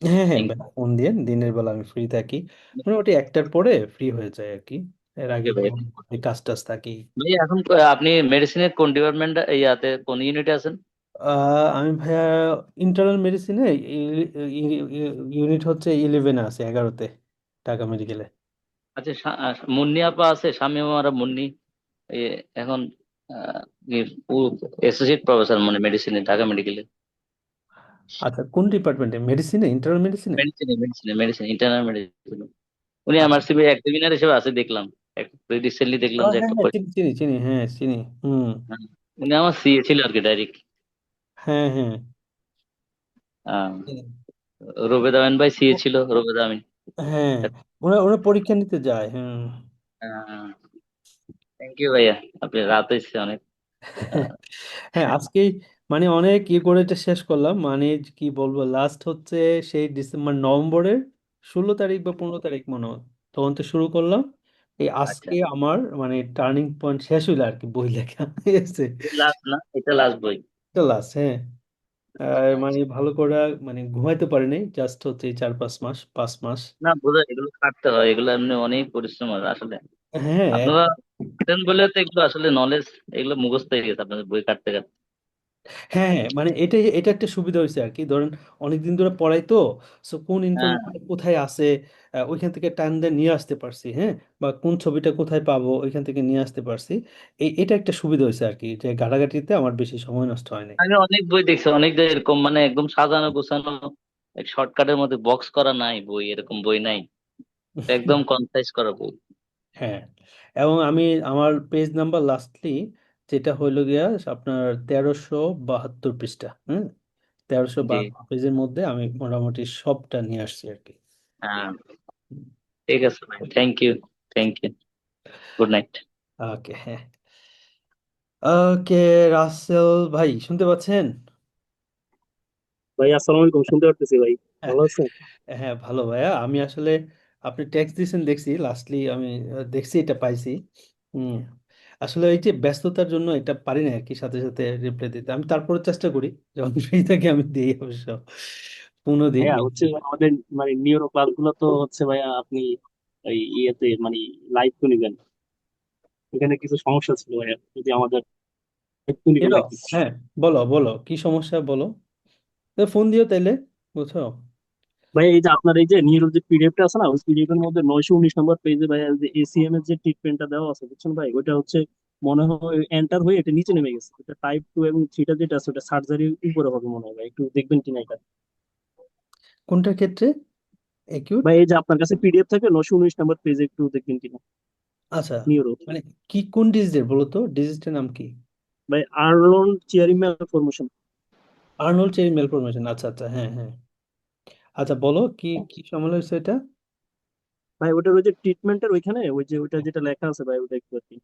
হ্যাঁ, হ্যাঁ, থ্যাংক ফোন দিয়ে দিনের বেলা আমি ফ্রি থাকি, মোটামুটি 1টার পরে ফ্রি হয়ে যায় আর কি। এর আগে ইউ তো ভাইয়া। কাজ টাজ থাকি। ভাইয়া এখন আপনি মেডিসিনের কোন ডিপার্টমেন্ট, ইয়াতে কোন ইউনিটে আছেন? আমি ভাইয়া ইন্টারনাল মেডিসিনে ইউনিট হচ্ছে 11-এ আছে, 11তে, ঢাকা মেডিকেলে। আচ্ছা, মুন্নি আপা আছে, শামীম আমরা মুন্নি, এ, এখন অ্যাসোসিয়েট প্রফেসর মানে মেডিসিনে, ঢাকা মেডিকেলে। আচ্ছা, কোন ডিপার্টমেন্টে? মেডিসিনে, ইন্টারনাল মেডিসিনে? মেডিসিনে মেডিসিনে মেডিসিন, ইন্টারনাল মেডিসিন। উনি আমার আচ্ছা, সিবি এক্সামিনার হিসেবে আছে দেখলাম, রিসেন্টলি দেখলাম যে হ্যাঁ, একটা হ্যাঁ, চিনি, চিনি, চিনি, হ্যাঁ, চিনি। হুম, হ্যাঁ, উনি আমার সিএ ছিল আর কি ডাইরেক্ট। হ্যাঁ, হ্যাঁ, চিনি। রুবেদা আমিন ভাই সিএ ছিল, রুবেদা আমিন। হ্যাঁ, ওরা ওরা পরীক্ষা নিতে যায়। হ্যাঁ। থ্যাংক ইউ ভাইয়া, আপনি রাত হয়েছে অনেক। আহ, হ্যাঁ, আজকে মানে অনেক করে এটা শেষ করলাম, মানে কি বলবো, লাস্ট হচ্ছে সেই নভেম্বরের 16 তারিখ বা 15 তারিখ মনে হয়, তখন তো শুরু করলাম। এই আচ্ছা, আজকে আমার মানে টার্নিং পয়েন্ট শেষ হইলো আর কি, বই লেখা ঠিক আছে। লাস্ট না, এটা লাস্ট বই? এটা লাস্ট, হ্যাঁ। মানে আচ্ছা, ভালো করে মানে ঘুমাইতে পারি নাই, জাস্ট হচ্ছে এই 4-5 মাস, 5 মাস। না বোঝা, এগুলো কাটতে হয়, এগুলো এমনি অনেক পরিশ্রম হয় আসলে। হ্যাঁ আপনারা কাটেন বলে তো এগুলো আসলে নলেজ, এগুলো মুখস্থ হয়ে গেছে আপনাদের বই কাটতে কাটতে। হ্যাঁ হ্যাঁ, মানে এটা একটা সুবিধা হয়েছে আর কি, ধরেন অনেকদিন ধরে পড়াই তো, সো কোন হ্যাঁ, ইনফরমেশন কোথায় আছে ওইখান থেকে টাইম দিয়ে নিয়ে আসতে পারছি, হ্যাঁ। বা কোন ছবিটা কোথায় পাবো ওইখান থেকে নিয়ে আসতে পারছি। এটা একটা সুবিধা হয়েছে আর কি, যে ঘাটাঘাটিতে আমার বেশি সময় নষ্ট হয় নাই। আমি অনেক বই দেখছি, অনেক জায়গায় এরকম মানে একদম সাজানো গোছানো, এক শর্টকাটের মধ্যে বক্স করা নাই বই, এরকম বই নাই, একদম কনসাইজ করা বই। হ্যাঁ, এবং আমি আমার পেজ নাম্বার লাস্টলি যেটা হইলো গিয়া আপনার 1372 পৃষ্ঠা, হ্যাঁ। তেরোশো জি, বাহাত্তর পেজের মধ্যে আমি মোটামুটি সবটা নিয়ে আসছি আর কি। হ্যাঁ, ঠিক আছে ভাই, thank you, thank you, good night. Okay, হ্যাঁ। ওকে, রাসেল ভাই শুনতে পাচ্ছেন? ভাই আসসালামু আলাইকুম, শুনতে পারতেছি ভাই। হ্যাঁ ভালো আছেন? হ্যাঁ, ভালো ভাইয়া। আমি আসলে আপনি টেক্সট দিয়েছেন দেখছি, লাস্টলি আমি দেখছি, এটা পাইছি। হুম। আসলে এই যে ব্যস্ততার জন্য এটা পারি না আর কি সাথে সাথে রিপ্লাই দিতে, আমি তারপরে চেষ্টা করি যখন ফ্রি থাকি আমি দিই অবশ্য, ফোনও দিই। ভাইয়া হচ্ছে আমাদের মানে নিউরো ক্লাস গুলো তো হচ্ছে ভাইয়া আপনি এই ইয়েতে মানে লাইভ তো নিবেন, এখানে কিছু সমস্যা ছিল ভাইয়া, যদি আমাদের একটু নিবেন এলো, আর কি। হ্যাঁ। বলো বলো কি সমস্যা বলো, তো ফোন দিও তাইলে, বুঝছো। ভাই এই যে আপনার এই যে নিউরো যে পিডিএফটা আছে না, ওই পিডিএফ এর মধ্যে 919 নম্বর পেজে ভাইয়া যে এসিএম এর যে ট্রিটমেন্টটা দেওয়া আছে বুঝছেন ভাই, ওইটা হচ্ছে মনে হয় এন্টার হয়ে এটা নিচে নেমে গেছে। এটা টাইপ 2 এবং 3টা যেটা আছে ওটা সার্জারির উপরে হবে মনে হয় ভাই, একটু দেখবেন কিনা এটা। কোনটার ক্ষেত্রে? অ্যাকিউট? ভাই এই যে আপনার কাছে পিডিএফ থাকে 919 নম্বর পেজে, একটু দেখবেন কিনা আচ্ছা, নিউরো। মানে কি কোন ডিজিজের বলো তো, ডিজিজটার নাম কি? ভাই Arnold Chiari malformation. Arnold Chiari malformation, আচ্ছা আচ্ছা, হ্যাঁ হ্যাঁ। আচ্ছা বলো কি কি সমস্যা হয়েছে এটা? ভাই ওটার ওই যে ট্রিটমেন্টের ওইখানে ওই যে ওইটা যেটা লেখা আছে ভাই, ওটা একটু আর কি